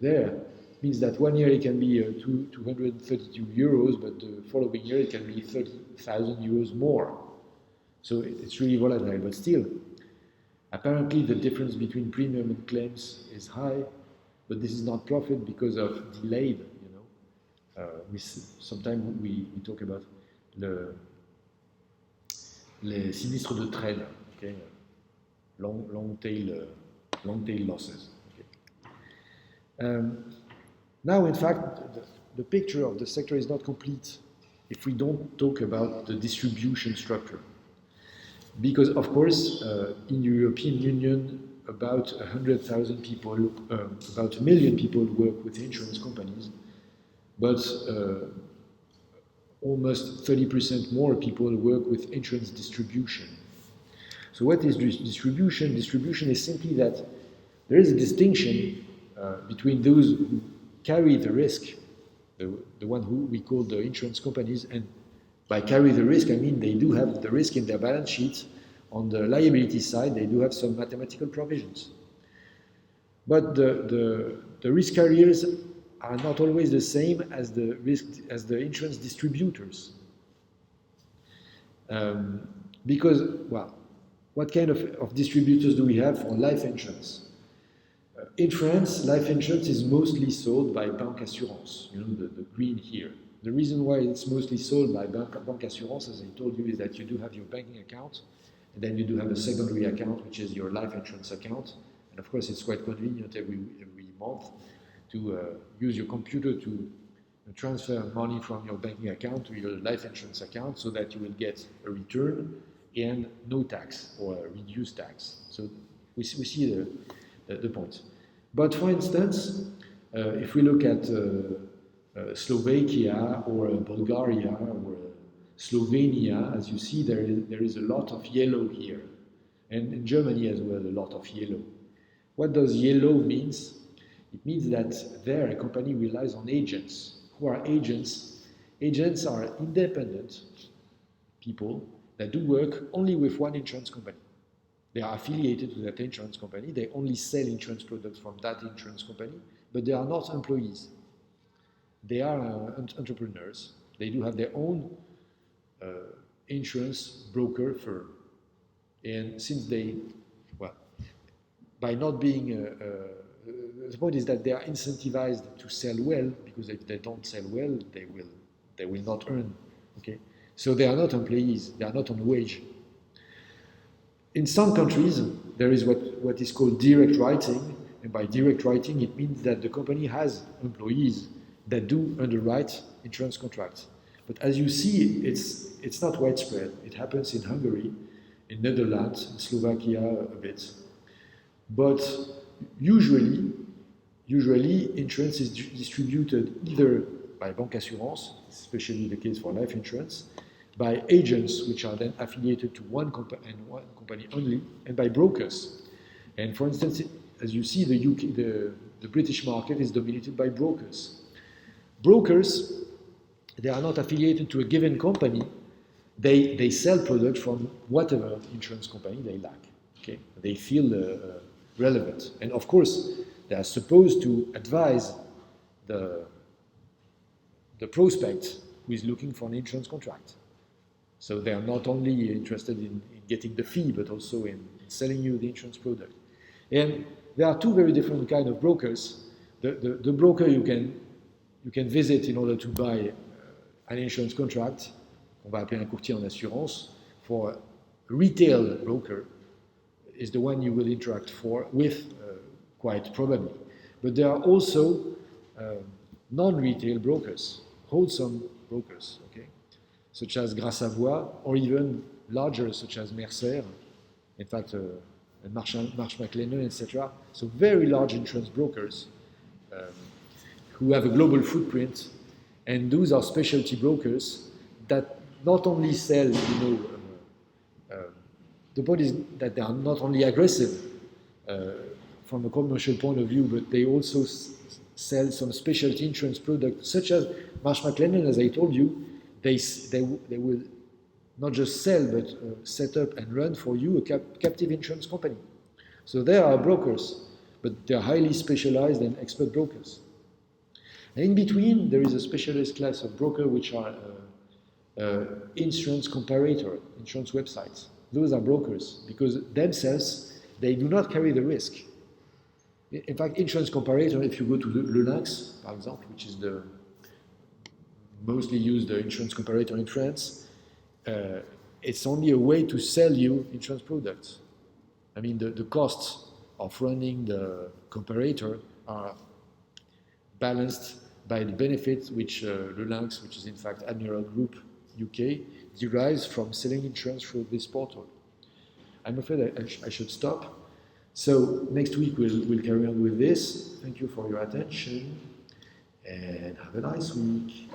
there, means that 1 year it can be 232 euros, but the following year it can be 30,000 euros more. So it's really volatile, but still, apparently the difference between premium and claims is high, but this is not profit because of delayed, sometimes we talk about les sinistres de traîne, okay? long tail losses. Okay? Now, in fact, the picture of the sector is not complete if we don't talk about the distribution structure. Because, of course, in the European Union, about 100,000 people, about 1 million people work with insurance companies, but almost 30% more people work with insurance distribution. So what is distribution? Distribution is simply that there is a distinction between those who carry the risk, the one who we call the insurance companies, and by carry the risk, I mean they do have the risk in their balance sheet. On the liability side, they do have some mathematical provisions. But the risk carriers are not always the same as the insurance distributors. Because, well, what kind of distributors do we have for life insurance? In France, life insurance is mostly sold by Banque Assurance, you know, the green here. The reason why it's mostly sold by Banque Assurance, as I told you, is that you do have your banking account, and then you do have a secondary account, which is your life insurance account. And of course, it's quite convenient every month to use your computer to transfer money from your banking account to your life insurance account so that you will get a return and no tax or a reduced tax. So we see the point. But for instance, if we look at Slovakia or Bulgaria or Slovenia, as you see, there is a lot of yellow here. And in Germany as well, a lot of yellow. What does yellow means? It means that there a company relies on agents. Who are agents? Agents are independent people that do work only with one insurance company. They are affiliated to that insurance company. They only sell insurance products from that insurance company, but they are not employees. They are entrepreneurs. They do have their own insurance broker firm. And since they, well, by not being, the point is that they are incentivized to sell well, because if they don't sell well, they will not earn, okay? So they are not employees, they are not on wage. In some countries, there is what is called direct writing, and by direct writing, it means that the company has employees that do underwrite insurance contracts. But as you see, it's not widespread. It happens in Hungary, in Netherlands, in Slovakia a bit. But usually insurance is distributed either by Banque Assurance, especially the case for life insurance, by agents which are then affiliated to one company only, and by brokers. And for instance, as you see, the British market is dominated by brokers. Brokers, they are not affiliated to a given company. They sell products from whatever insurance company they like. Okay, they feel relevant, and of course, they are supposed to advise the prospect who is looking for an insurance contract. So they are not only interested in getting the fee, but also in selling you the insurance product. And there are two very different kind of brokers. The broker you can visit in order to buy an insurance contract, on va appeler un courtier en assurance, for a retail broker is the one you will interact with quite probably. But there are also non-retail brokers, wholesome brokers, okay, such as Gras Savoye, or even larger, such as Mercer, in fact, Marsh McLennan, etc. So very large insurance brokers who have a global footprint, and those are specialty brokers that not only sell, the point is that they are not only aggressive from a commercial point of view, but they also sell some specialty insurance products, such as Marsh McLennan, as I told you. They will not just sell, but set up and run for you a captive insurance company. So they are brokers, but they are highly specialized and expert brokers. And in between, there is a specialist class of broker, which are insurance comparator, insurance websites. Those are brokers, because themselves, they do not carry the risk. In fact, insurance comparator, if you go to Le Lynx, for example, which is the mostly used insurance comparator in France, it's only a way to sell you insurance products. I mean, the costs of running the comparator are balanced by the benefits which Le Lynx, which is in fact Admiral Group UK, derives from selling insurance through this portal. I'm afraid I should stop. So next week we'll carry on with this. Thank you for your attention and have a nice week.